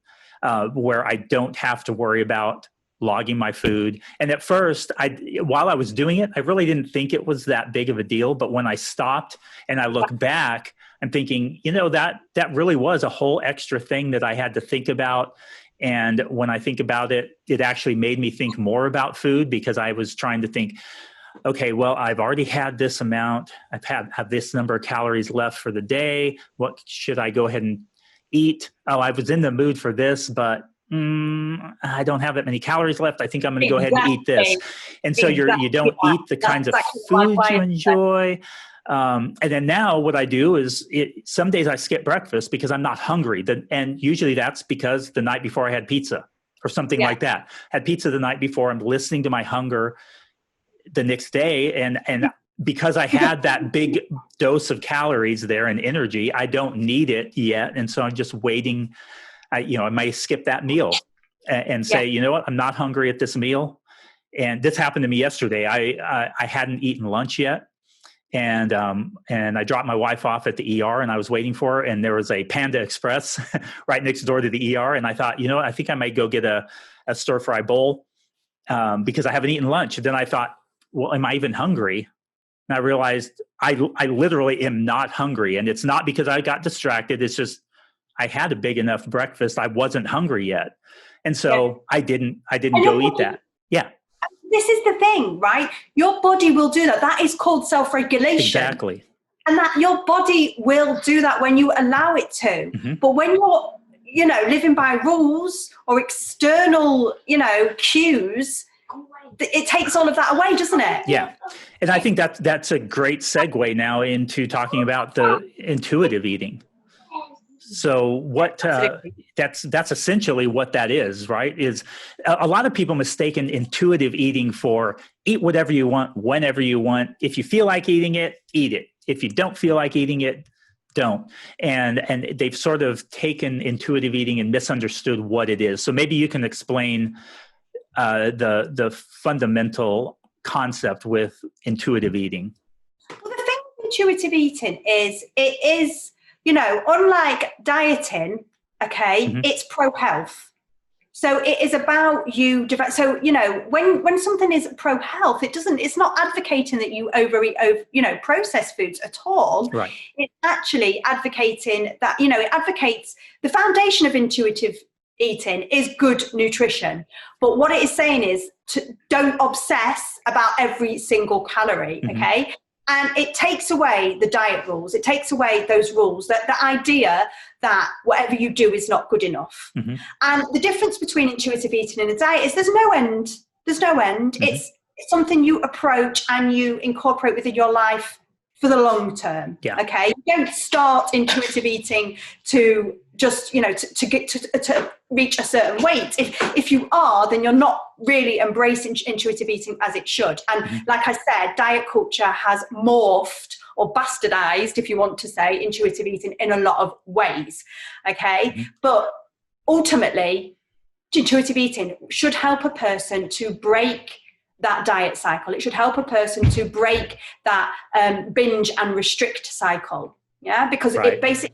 Where I don't have to worry about logging my food. And at first, while I was doing it, I really didn't think it was that big of a deal. But when I stopped and I look back, I'm thinking, that really was a whole extra thing that I had to think about. And when I think about it, it actually made me think more about food, because I was trying to think, okay, well, I've already had this amount. Have this number of calories left for the day. What should I go ahead and eat? Oh, I was in the mood for this, but I don't have that many calories left. I think I'm going to go ahead and eat this. And so you don't eat the kinds of food you enjoy. And then now what I do is some days I skip breakfast because I'm not hungry. And usually that's because the night before I had pizza or something like that. Had pizza the night before. I'm listening to my hunger the next day. And because I had that big dose of calories there and energy, I don't need it yet. And so I'm just waiting. I might skip that meal and say, you know what, I'm not hungry at this meal. And this happened to me yesterday. I hadn't eaten lunch yet. And I dropped my wife off at the ER and I was waiting for her. And there was a Panda Express right next door to the ER. And I thought, I think I might go get a stir-fry bowl because I haven't eaten lunch. And then I thought, well, am I even hungry? And I realized I literally am not hungry. And it's not because I got distracted. It's just I had a big enough breakfast. I wasn't hungry yet. And so I didn't go eat that. Yeah. This is the thing, right? Your body will do that. That is called self-regulation. Exactly. And that your body will do that when you allow it to. Mm-hmm. But when you're, living by rules or external, cues, it takes all of that away, doesn't it? Yeah. And I think that's a great segue now into talking about the intuitive eating. So that's essentially what that is, right? Is a lot of people mistaken intuitive eating for eat whatever you want, whenever you want. If you feel like eating it, eat it. If you don't feel like eating it, don't. And they've sort of taken intuitive eating and misunderstood what it is. So maybe you can explain the fundamental concept with intuitive eating. Well, the thing with intuitive eating is it is, unlike dieting, okay, it's pro-health. So it is about you. So, you know, when something is pro health, it's not advocating that you overeat, processed foods at all. Right. It's actually advocating that, you know, it advocates the foundation of intuitive eating is good nutrition. But what it is saying is don't obsess about every single calorie. Mm-hmm. Okay. And it takes away the diet rules. It takes away those rules, that the idea that whatever you do is not good enough. Mm-hmm. And the difference between intuitive eating and a diet is there's no end. There's no end. Mm-hmm. It's something you approach and you incorporate within your life for the long term. Yeah. Okay. You don't start intuitive eating to just, you know, to get to reach a certain weight. If you are, then you're not really embracing intuitive eating as it should. And mm-hmm. like I said, diet culture has morphed or bastardized, if you want to say, intuitive eating in a lot of ways. Okay. Mm-hmm. But ultimately, intuitive eating should help a person to break that diet cycle. It should help a person to break that binge and restrict cycle. Yeah, because right. it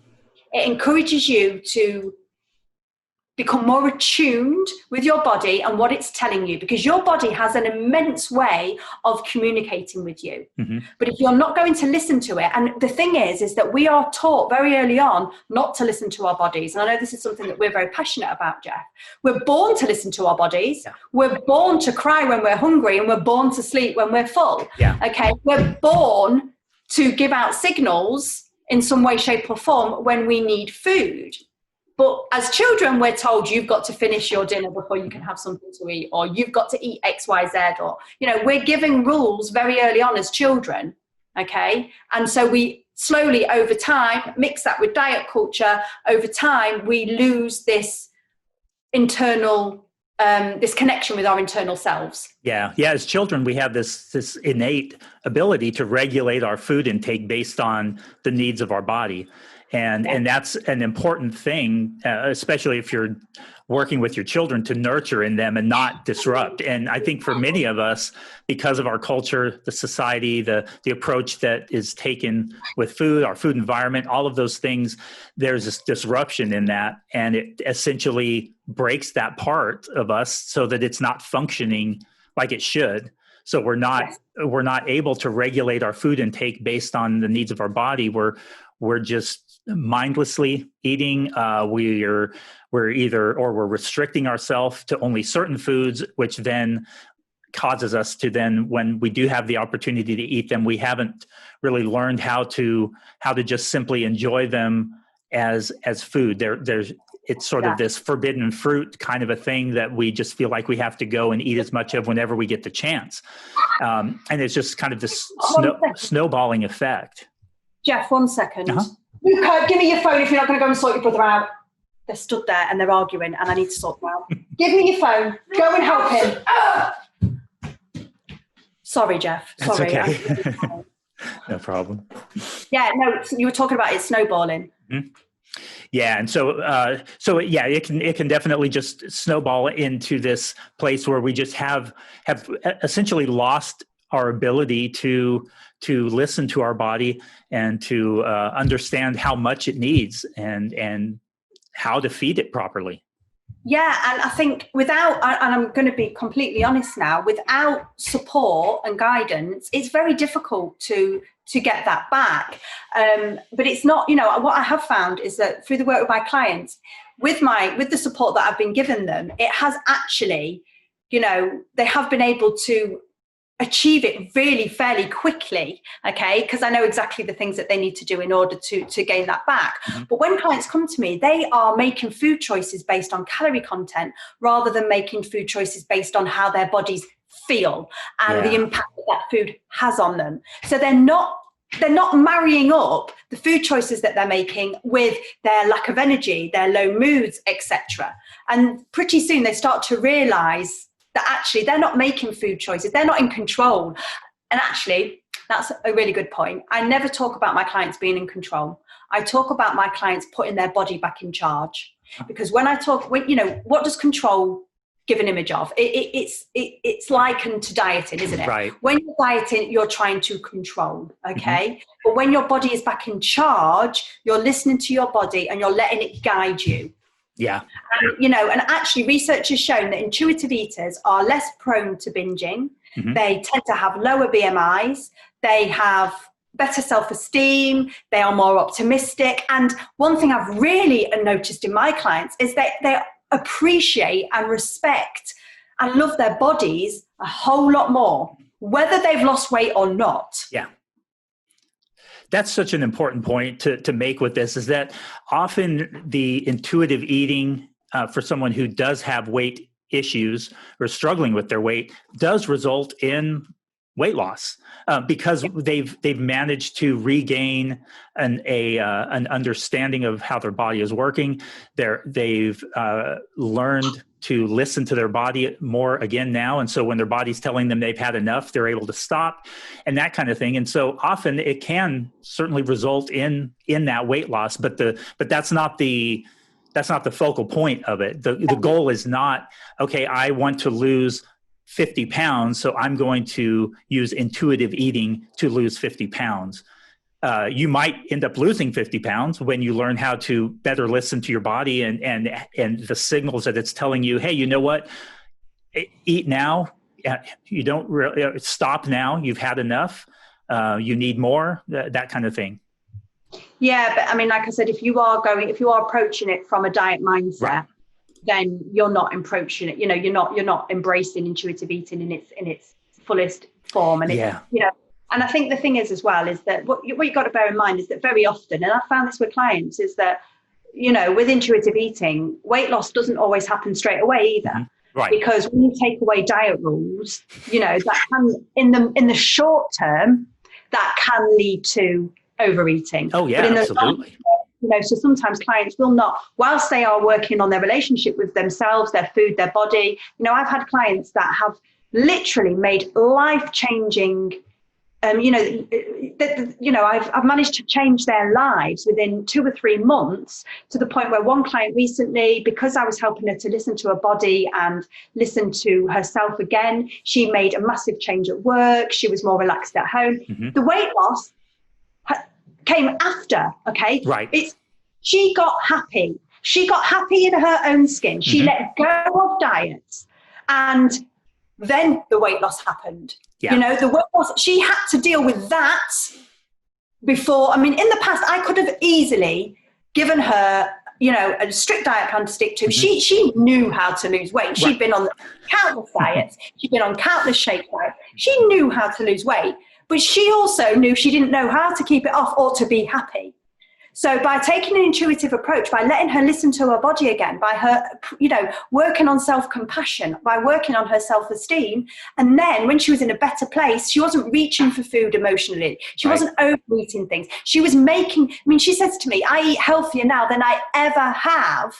encourages you to become more attuned with your body and what it's telling you, because your body has an immense way of communicating with you. Mm-hmm. But if you're not going to listen to it, and the thing is that we are taught very early on not to listen to our bodies. And I know this is something that we're very passionate about, Jeff. We're born to listen to our bodies. Yeah. We're born to cry when we're hungry, and we're born to sleep when we're full. Yeah. Okay. We're born to give out signals in some way, shape or form when we need food. But as children, we're told you've got to finish your dinner before you can have something to eat, or you've got to eat X, Y, Z, or, you know, we're giving rules very early on as children. Okay. And so we slowly over time mix that with diet culture. Over time, we lose this internal, this connection with our internal selves. Yeah. As children, we have this innate ability to regulate our food intake based on the needs of our body. And that's an important thing, especially if you're working with your children, to nurture in them and not disrupt. And I think for many of us, because of our culture, the society, the approach that is taken with food, our food environment, all of those things, there's this disruption in that. And it essentially breaks that part of us so that it's not functioning like it should. So we're not able to regulate our food intake based on the needs of our body. We're just mindlessly eating. We're restricting ourselves to only certain foods, which then causes us to then, when we do have the opportunity to eat them, we haven't really learned how to just simply enjoy them as food. It's sort of this forbidden fruit kind of a thing that we just feel like we have to go and eat as much of whenever we get the chance. And it's just kind of this snowballing effect. Jeff, 1 second. Uh-huh. Luca, give me your phone if you're not going to go and sort your brother out. They're stood there and they're arguing and I need to sort them out. Give me your phone. Go and help him. Sorry, Jeff. Sorry. That's okay. No problem. Yeah, no, you were talking about it snowballing. Mm-hmm. Yeah, and so it can definitely just snowball into this place where we just have essentially lost our ability to listen to our body and to understand how much it needs and how to feed it properly. Yeah, and I think and I'm going to be completely honest now, without support and guidance, it's very difficult to get that back. But it's not, what I have found is that through the work with my clients, with the support that I've been given them, it has actually, they have been able to achieve it really fairly quickly, okay, because I know exactly the things that they need to do in order to gain that back. Mm-hmm. But when clients come to me, they are making food choices based on calorie content rather than making food choices based on how their bodies feel and the impact that food has on them. So they're not marrying up the food choices that they're making with their lack of energy, their low moods, etc. And pretty soon they start to realize that actually they're not making food choices. They're not in control. And actually, that's a really good point. I never talk about my clients being in control. I talk about my clients putting their body back in charge. Because when I talk, what does control give an image of? It's likened to dieting, isn't it? Right. When you're dieting, you're trying to control, okay? Mm-hmm. But when your body is back in charge, you're listening to your body and you're letting it guide you. Yeah. And actually research has shown that intuitive eaters are less prone to binging. Mm-hmm. They tend to have lower BMIs. They have better self-esteem. They are more optimistic. And one thing I've really noticed in my clients is that they appreciate and respect and love their bodies a whole lot more, whether they've lost weight or not. Yeah. That's such an important point to make with this, is that often the intuitive eating for someone who does have weight issues or struggling with their weight does result in weight loss because they've managed to regain an understanding of how their body is working. They've learned to listen to their body more again now, and so when their body's telling them they've had enough, they're able to stop, and that kind of thing. And so often it can certainly result in that weight loss, but that's not the focal point of it. The goal is not, okay, I want to lose 50 pounds, so I'm going to use intuitive eating to lose 50 pounds. You might end up losing 50 pounds when you learn how to better listen to your body and the signals that it's telling you, hey, you know what? Eat now. You don't really stop now. You've had enough. You need more, that kind of thing. Yeah, but I mean, like I said, if you are approaching it from a diet mindset, right, then you're not approaching it. You're not embracing intuitive eating in its fullest form. And and I think the thing is as well is that what you've got to bear in mind is that very often, and I found this with clients, is that with intuitive eating, weight loss doesn't always happen straight away either. Mm-hmm. Right. Because when you take away diet rules, that can in the short term that can lead to overeating. Oh yeah, absolutely. So sometimes clients will not, whilst they are working on their relationship with themselves, their food, their body. I've had clients that have literally made life-changing, I've managed to change their lives within 2 or 3 months, to the point where one client recently, because I was helping her to listen to her body and listen to herself again, she made a massive change at work. She was more relaxed at home. Mm-hmm. The weight loss came after, okay? Right. She got happy. She got happy in her own skin. She let go of diets. And then the weight loss happened. Yeah. The weight loss, she had to deal with that before. I mean, in the past, I could have easily given her, a strict diet plan to stick to. Mm-hmm. She knew how to lose weight. She'd been on countless diets. She'd been on countless shake diets. She knew how to lose weight. But she also knew she didn't know how to keep it off or to be happy. So by taking an intuitive approach, by letting her listen to her body again, by her, working on self-compassion, by working on her self-esteem, and then when she was in a better place, she wasn't reaching for food emotionally. She wasn't overeating things. She was she says to me, I eat healthier now than I ever have,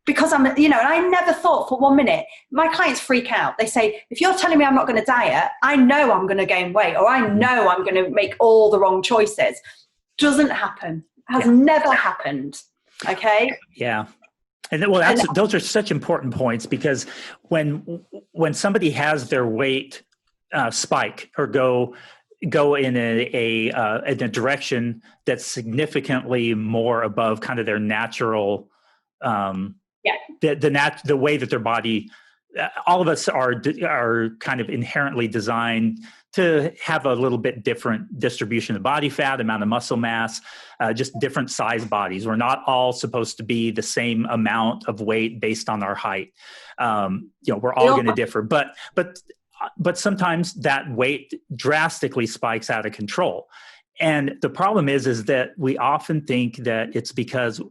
because and I never thought for 1 minute. My clients freak out. They say, if you're telling me I'm not going to diet, I know I'm going to gain weight, or I know I'm going to make all the wrong choices. Doesn't happen. Has never happened. Okay. Yeah. And those are such important points, because when somebody has their weight spike or go in a direction that's significantly more above kind of their natural, the way that their body, all of us are kind of inherently designed to have a little bit different distribution of body fat, amount of muscle mass, just different size bodies. We're not all supposed to be the same amount of weight based on our height. We're all going to differ, but sometimes that weight drastically spikes out of control. And the problem is that we often think that it's because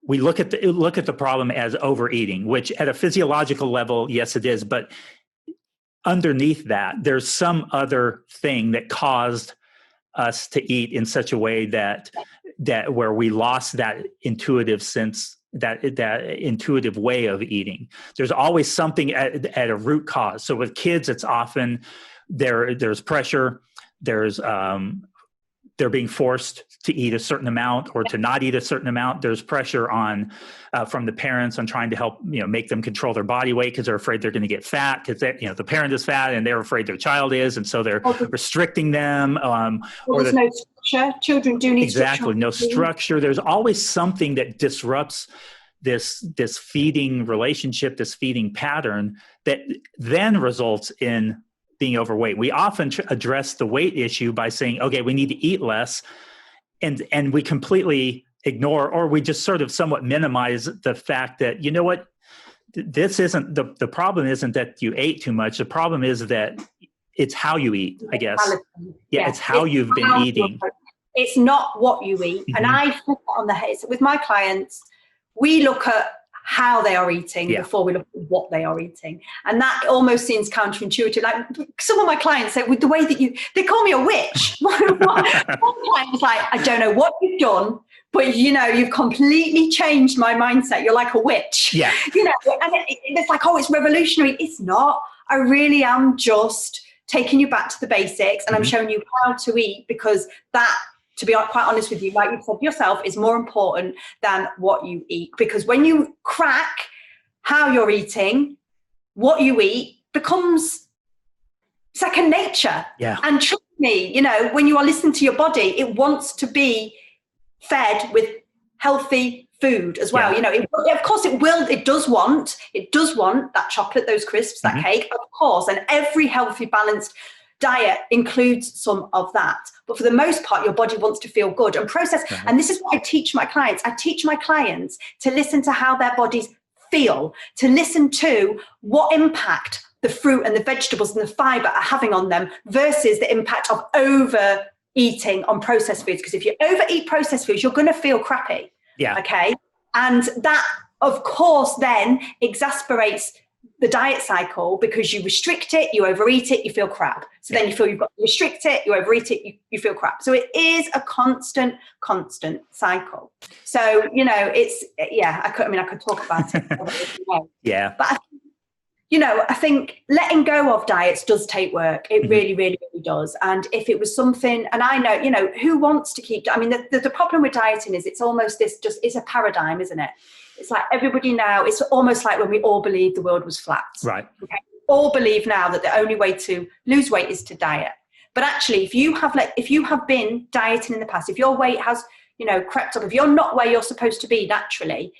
we look at the problem as overeating, which at a physiological level, yes, it is. But underneath that, there's some other thing that caused us to eat in such a way that where we lost that intuitive sense, that intuitive way of eating. There's always something at a root cause. So with kids, it's often there's pressure, there's they're being forced to eat a certain amount or to not eat a certain amount. There's pressure on from the parents on trying to help, make them control their body weight because they're afraid they're going to get fat because the parent is fat and they're afraid their child is, and so they're restricting them. Or there's no structure. Children do need exactly no structure. There's always something that disrupts this feeding relationship, this feeding pattern that then results in being overweight. We often address the weight issue by saying, okay, we need to eat less. And we completely ignore, or we just sort of somewhat minimize the fact that, what, this isn't, the problem isn't that you ate too much. The problem is that it's how you eat, I guess. Yeah, it's how you've been eating. It's not what you eat. And I flip it on the head. With my clients, we look at how they are eating before we look at what they are eating. And that almost seems counterintuitive. Like some of my clients say, with the way that they call me a witch. One client was like, I don't know what you've done, but you've completely changed my mindset. You're like a witch. Yeah. And it's like, oh, it's revolutionary. It's not. I really am just taking you back to the basics, and I'm showing you how to eat, because that, to be quite honest with you, like you said yourself, is more important than what you eat. Because when you crack how you're eating, what you eat becomes second nature. Yeah. And trust me, when you are listening to your body, it wants to be fed with healthy food as well. Yeah. Of course it does want that chocolate, those crisps, that cake, of course. And every healthy, balanced diet includes some of that. But for the most part, your body wants to feel good and process. And this is what I teach my clients. I teach my clients to listen to how their bodies feel, to listen to what impact the fruit and the vegetables and the fiber are having on them versus the impact of overeating on processed foods. Because if you overeat processed foods, you're going to feel crappy. Yeah. Okay. And that, of course, then exasperates the diet cycle, because you restrict it, you overeat it, you feel crap. So then you feel you've got to restrict it, you overeat it, you feel crap. So it is a constant cycle. So, it's, I could talk about it. Yeah. But I think letting go of diets does take work. It really, really, really does. And if it was something, and I know, who wants to keep, the problem with dieting is it's almost it's a paradigm, isn't it? It's like everybody now, it's almost like when we all believed the world was flat. Right. Okay? All believe now that the only way to lose weight is to diet. But actually, if you have been dieting in the past, if your weight has, crept up, if you're not where you're supposed to be naturally,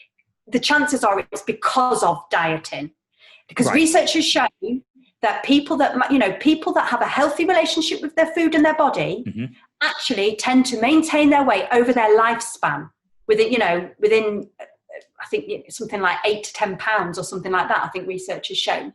the chances are it's because of dieting. Because research has shown that people that have a healthy relationship with their food and their body actually tend to maintain their weight over their lifespan within I think something like 8 to 10 pounds or something like that. I think research has shown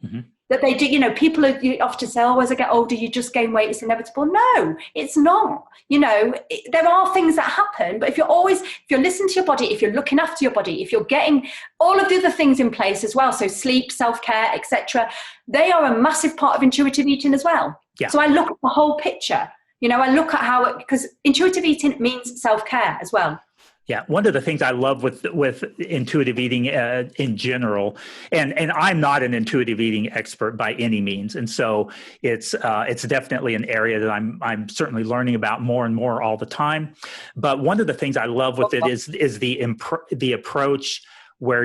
that they do. People often say, oh, as I get older, you just gain weight. It's inevitable. No, it's not. There are things that happen, but if you're listening to your body, if you're looking after your body, if you're getting all of the other things in place as well, so sleep, self-care, etc., they are a massive part of intuitive eating as well. Yeah. So I look at the whole picture. I look at because intuitive eating means self-care as well. Yeah, one of the things I love with intuitive eating in general, and I'm not an intuitive eating expert by any means, and so it's definitely an area that I'm certainly learning about more and more all the time. But one of the things I love with it is the approach where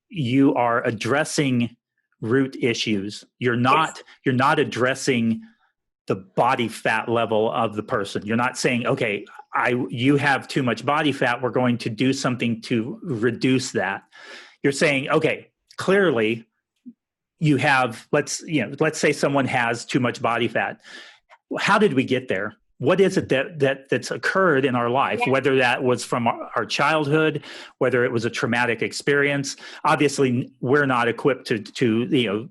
you are addressing root issues. You're not addressing the body fat level of the person. You're not saying, okay, you have too much body fat, we're going to do something to reduce that. You're saying, okay, clearly you have, let's say someone has too much body fat. How did we get there? What is it that's occurred in our life, whether that was from our childhood, whether it was a traumatic experience? Obviously, we're not equipped to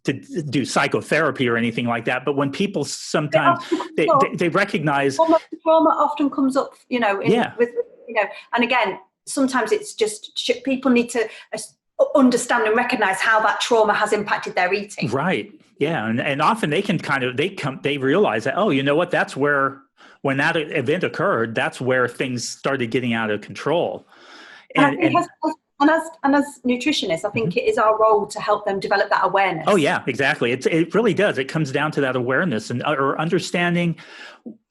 do psychotherapy or anything like that. But when people sometimes they recognize trauma often comes up, and again, sometimes it's just people need to understand and recognize how that trauma has impacted their eating. Right. Yeah. And often they can they realize that, oh, you know what, that's where, when that event occurred, that's where things started getting out of control. And as nutritionists, I think it is our role to help them develop that awareness. Oh yeah, exactly. It really does. It comes down to that awareness or understanding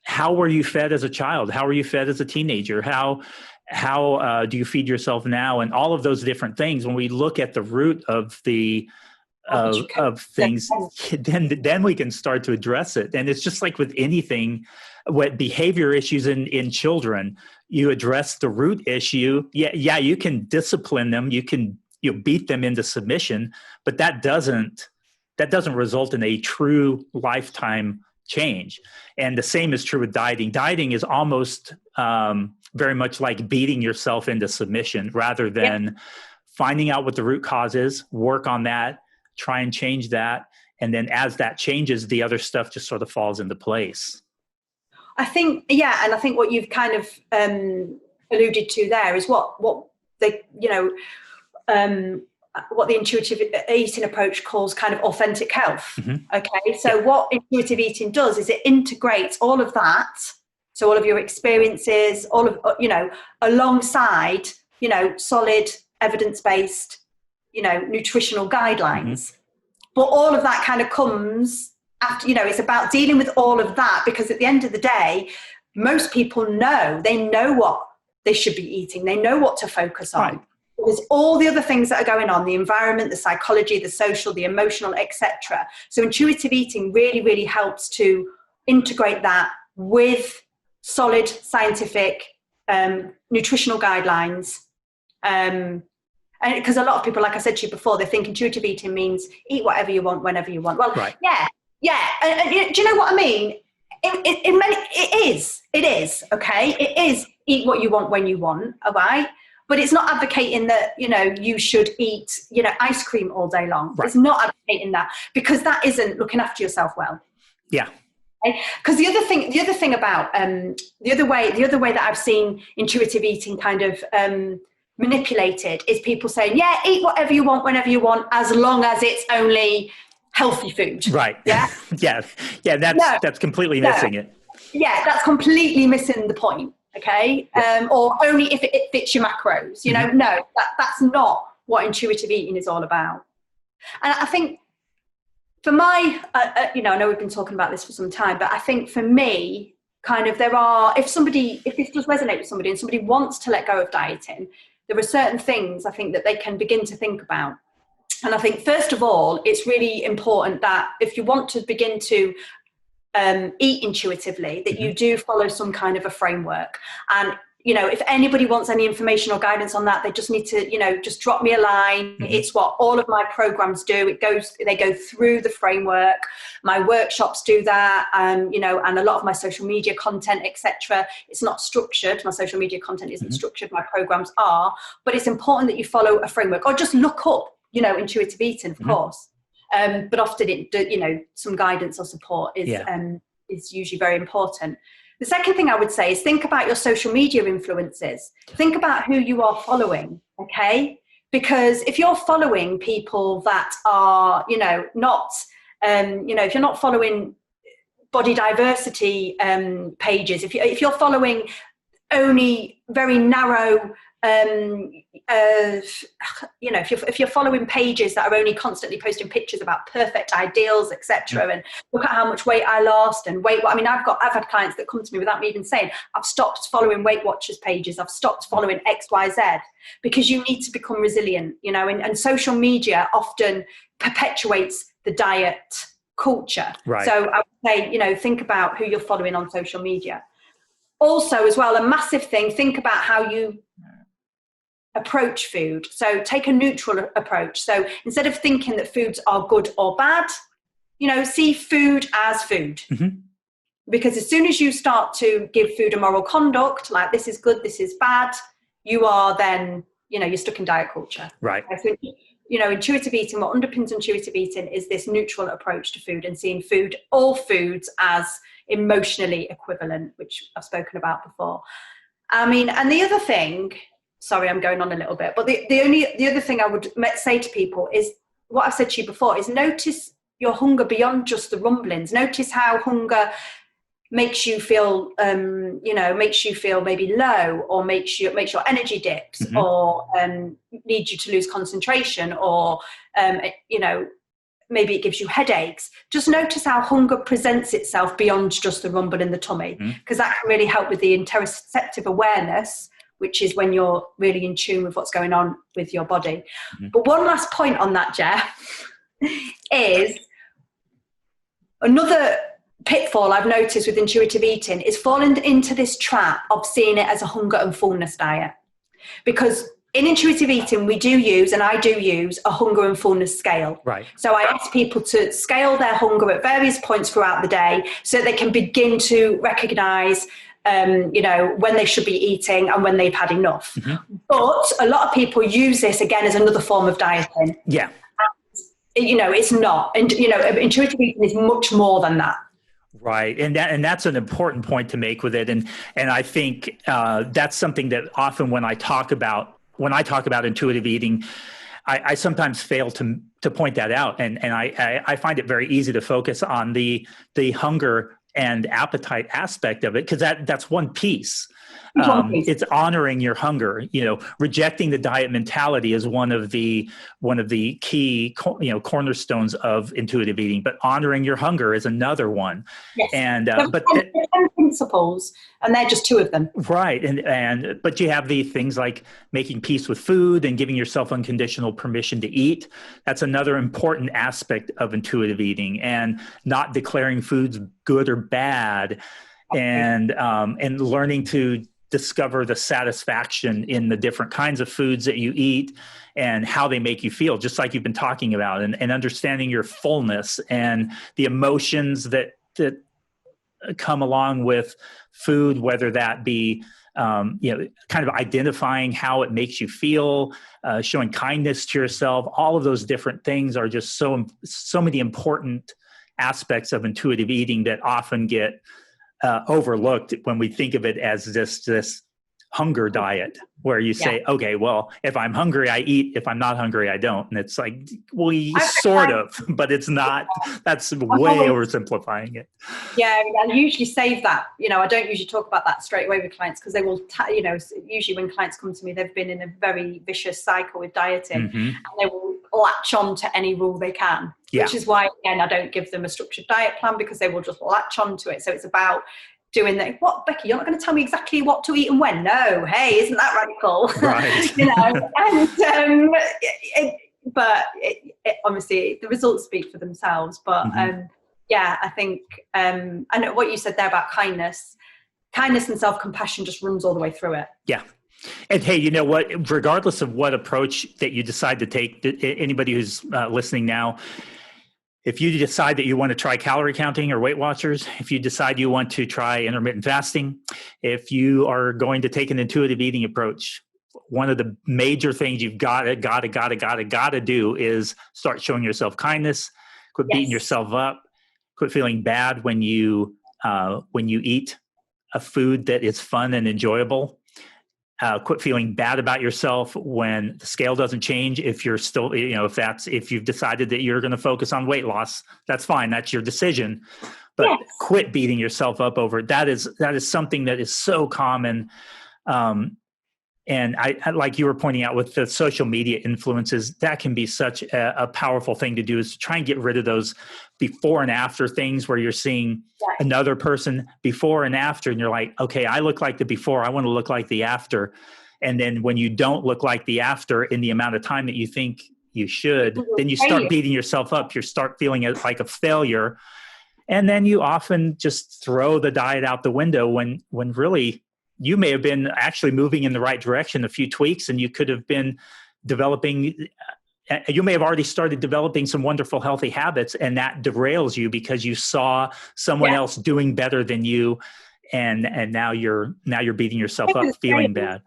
how were you fed as a child? How were you fed as a teenager? How do you feed yourself now? And all of those different things. When we look at the root of of things, then we can start to address it. And it's just like with anything, what behavior issues in children, you address the root issue. Yeah, you can discipline them, you can beat them into submission, but that doesn't result in a true lifetime change. And the same is true with dieting. Dieting is almost very much like beating yourself into submission, rather than finding out what the root cause is, work on that, try and change that. And then as that changes, the other stuff just sort of falls into place. I think, and I think what you've kind of alluded to there is what the intuitive eating approach calls kind of authentic health. Mm-hmm. Okay, so what intuitive eating does is it integrates all of that, so all of your experiences, all of alongside solid evidence-based nutritional guidelines. Mm-hmm. But all of that kind of comes after, it's about dealing with all of that, because at the end of the day, most people know what they should be eating. They know what to focus on. Right. There's all the other things that are going on, the environment, the psychology, the social, the emotional, etc. So intuitive eating really, really helps to integrate that with solid scientific nutritional guidelines. And because a lot of people, like I said to you before, they think intuitive eating means eat whatever you want, whenever you want. Well, right. Yeah. And do you know what I mean? It is, okay? It is eat what you want when you want, all right? But it's not advocating that, you should eat, ice cream all day long. Right. It's not advocating that, because that isn't looking after yourself well. Yeah. Because the other thing about the other way that I've seen intuitive eating kind of manipulated is people saying, yeah, eat whatever you want whenever you want, as long as it's only healthy food. Right. Yeah. yeah. That's completely missing it. Yeah, that's completely missing the point. Okay. Or only if it fits your macros. Mm-hmm. No, that's not what intuitive eating is all about. And I think for my, I know we've been talking about this for some time, but I think for me, kind of if this does resonate with somebody and somebody wants to let go of dieting, there are certain things I think that they can begin to think about. And I think, first of all, it's really important that if you want to begin to eat intuitively, that you do follow some kind of a framework. And, if anybody wants any information or guidance on that, they just need to, just drop me a line. Mm-hmm. It's what all of my programs do. They go through the framework. My workshops do that. And a lot of my social media content, etc. It's not structured. My social media content isn't structured. My programs are, but it's important that you follow a framework, or just look up, intuitive eating, of course. But often some guidance or support is usually very important. The second thing I would say is think about your social media influences. Think about who you are following, okay? Because if you're following people that are, not, if you're not following body diversity pages, if you're following only very narrow, if you're following pages that are only constantly posting pictures about perfect ideals, etc., and look at how much weight I lost and I've had clients that come to me without me even saying, I've stopped following Weight Watchers pages, I've stopped following XYZ, because you need to become resilient, and social media often perpetuates the diet culture. Right. So I would say, think about who you're following on social media. Also, as well, a massive thing, think about how you approach food. So take a neutral approach. So instead of thinking that foods are good or bad, see food as food. Mm-hmm. Because as soon as you start to give food a moral conduct, like this is good, this is bad, you are then, you're stuck in diet culture. Right. So, intuitive eating, what underpins intuitive eating is this neutral approach to food, and seeing all foods as emotionally equivalent, which I've spoken about before. And the other thing, sorry, I'm going on a little bit, but the other thing I would say to people is what I've said to you before, is notice your hunger beyond just the rumblings. Notice how hunger makes you feel, makes you feel maybe low, or makes your energy dips, or leads you to lose concentration, or, maybe it gives you headaches. Just notice how hunger presents itself beyond just the rumble in the tummy, because that can really help with the interoceptive awareness, which is when you're really in tune with what's going on with your body. But one last point on that, Jeff, is another pitfall I've noticed with intuitive eating is falling into this trap of seeing it as a hunger and fullness diet. Because in intuitive eating, we do use, and I do use, a hunger and fullness scale. Right. So I ask people to scale their hunger at various points throughout the day so they can begin to recognize, when they should be eating and when they've had enough. But a lot of people use this, again, as another form of dieting. Yeah. It's not. And, intuitive eating is much more than that. Right. And that's an important point to make with it. And I think that's something that often when I talk about intuitive eating, I sometimes fail to point that out. And I find it very easy to focus on the hunger and appetite aspect of it, because that's one piece. It's honoring your hunger. Rejecting the diet mentality is one of the key cornerstones of intuitive eating. But honoring your hunger is another one. Yes. And but 10 principles, and they're just two of them. Right. But you have the things like making peace with food and giving yourself unconditional permission to eat. That's another important aspect of intuitive eating, and not declaring foods good or bad, and learning to discover the satisfaction in the different kinds of foods that you eat and how they make you feel, just like you've been talking about, and understanding your fullness and the emotions that come along with food, whether that be, kind of identifying how it makes you feel, showing kindness to yourself. All of those different things are just so many important aspects of intuitive eating that often get overlooked when we think of it as this hunger diet, where you say, okay, well, if I'm hungry, I eat. If I'm not hungry, I don't. And it's like, well, sort of, but it's not. That's way oversimplifying it. Yeah, I usually save that. I don't usually talk about that straight away with clients, because they will, usually when clients come to me, they've been in a very vicious cycle with dieting, and they will latch on to any rule they can, which is why, again, I don't give them a structured diet plan, because they will just latch on to it. So it's about doing that. What, Becky, you're not going to tell me exactly what to eat and when? No, hey, isn't that radical? Right. But obviously the results speak for themselves. But I think, and what you said there about kindness and self-compassion just runs all the way through it. Yeah. And hey, you know what? Regardless of what approach that you decide to take, anybody who's listening now, if you decide that you want to try calorie counting or Weight Watchers, if you decide you want to try intermittent fasting, if you are going to take an intuitive eating approach, one of the major things you've got to do is start showing yourself kindness, quit beating yourself up, quit feeling bad when you eat a food that is fun and enjoyable. Quit feeling bad about yourself when the scale doesn't change. If you're still, if you've decided that you're going to focus on weight loss, that's fine. That's your decision. But quit beating yourself up over it. That is something that is so common. And I like you were pointing out with the social media influences, that can be such a powerful thing to do, is to try and get rid of those before and after things where you're seeing another person before and after, and you're like, okay, I look like the before, I want to look like the after. And then when you don't look like the after in the amount of time that you think you should, then you start beating yourself up. You start feeling like a failure. And then you often just throw the diet out the window when really you may have been actually moving in the right direction, a few tweaks, and you could have been developing, you may have already started developing some wonderful healthy habits, and that derails you because you saw someone else doing better than you. And now you're beating yourself up, feeling bad.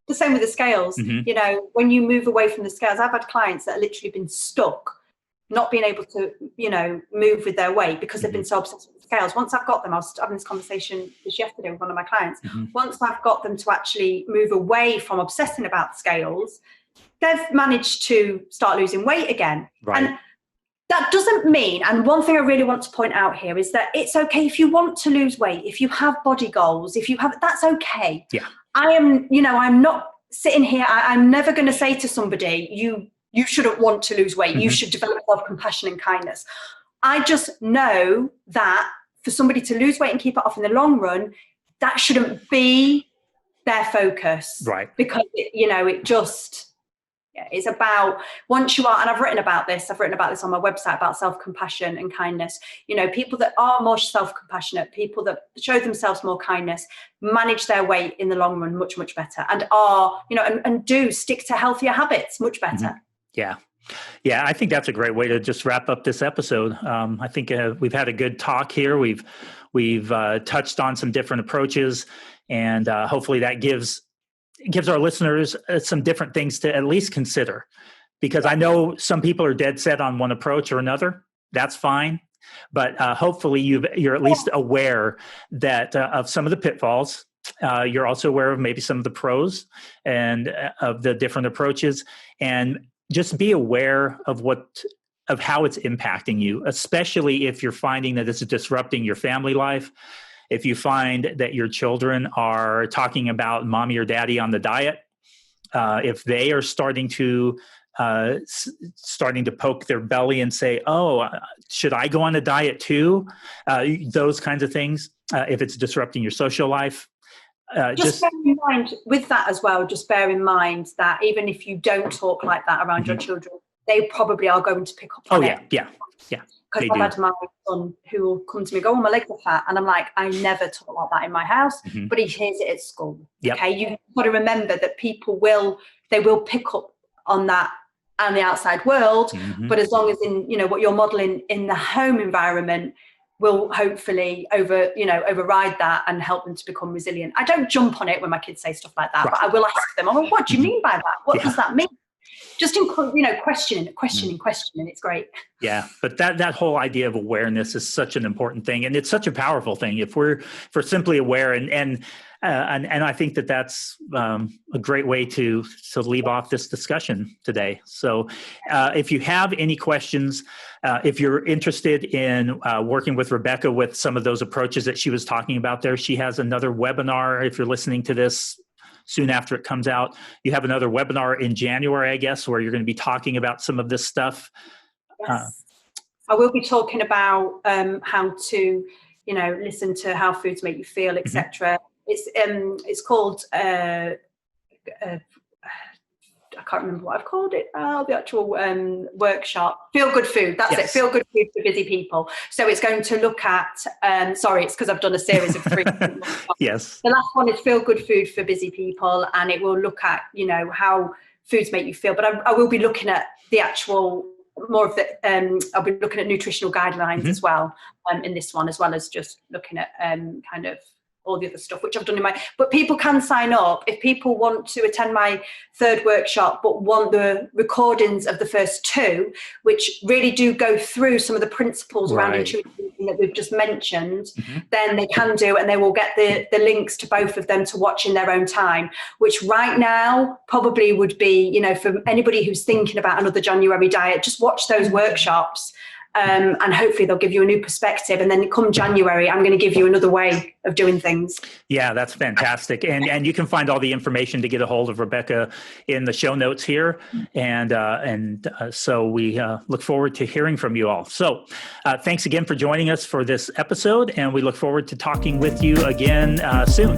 The same with the scales. When you move away from the scales, I've had clients that have literally been stuck, not being able to, move with their weight because they've been so obsessed with the scales. Once I've got them, I was having this conversation just yesterday with one of my clients. Once I've got them to actually move away from obsessing about the scales, they've managed to start losing weight again. Right. And that doesn't mean, and one thing I really want to point out here is that it's okay if you want to lose weight, if you have body goals, that's okay. Yeah. I'm not sitting here, I'm never going to say to somebody, you shouldn't want to lose weight. You should develop self-compassion and kindness. I just know that for somebody to lose weight and keep it off in the long run, that shouldn't be their focus. Right. Because, it just... it's about, once you are, and I've written about this on my website about self-compassion and kindness. People that are more self-compassionate, people that show themselves more kindness, manage their weight in the long run much, much better, and are, and do stick to healthier habits much better. Yeah. Yeah, I think that's a great way to just wrap up this episode. I think we've had a good talk here. We've touched on some different approaches, and hopefully that gives our listeners some different things to at least consider, because I know some people are dead set on one approach or another. That's fine. But hopefully you're at least aware that of some of the pitfalls. You're also aware of maybe some of the pros and of the different approaches, and just be aware of how it's impacting you, especially if you're finding that it's disrupting your family life. If you find that your children are talking about mommy or daddy on the diet, if they are starting to poke their belly and say, "Oh, should I go on a diet too?" Those kinds of things. If it's disrupting your social life, just bear in mind with that as well. Just bear in mind that even if you don't talk like that around your children, they probably are going to pick up on it. Yeah. Because I've had my son who will come to me and go, "Oh, my legs are fat," and I'm like, "I never talk like that in my house," but he hears it at school. Yep. Okay, you've got to remember that people will pick up on that and the outside world, but as long as what you're modeling in the home environment will hopefully override that and help them to become resilient. I don't jump on it when my kids say stuff like that, but I will ask them, "Oh, what do you mean by that? What does that mean?" Just in questioning, it's great. Yeah, but that whole idea of awareness is such an important thing, and it's such a powerful thing. If we're simply aware, and I think that's a great way to leave off this discussion today. So, if you have any questions, if you're interested in working with Rebecca with some of those approaches that she was talking about there, she has another webinar. If you're listening to this soon after it comes out, you have another webinar in January, I guess, where you're going to be talking about some of this stuff. Yes. I will be talking about how to, listen to how foods make you feel, etc. It's called I can't remember what I've called it now, the actual workshop. Feel Good Food, that's it. Feel Good Food for Busy People. So it's going to look at, it's because I've done a series of 3. Yes. The last one is Feel Good Food for Busy People, and it will look at, how foods make you feel. But I will be looking at the actual, more of the, I'll be looking at nutritional guidelines as well in this one, as well as just looking at kind of all the other stuff, which I've done but people can sign up if people want to attend my 3rd workshop, but want the recordings of the first 2, which really do go through some of the principles around intuitive eating that we've just mentioned. Then they can do, and they will get the links to both of them to watch in their own time, which right now probably would be, for anybody who's thinking about another January diet, just watch those workshops. And hopefully they'll give you a new perspective. And then come January, I'm going to give you another way of doing things. Yeah, that's fantastic. And you can find all the information to get a hold of Rebecca in the show notes here. And so we look forward to hearing from you all. So thanks again for joining us for this episode. And we look forward to talking with you again soon.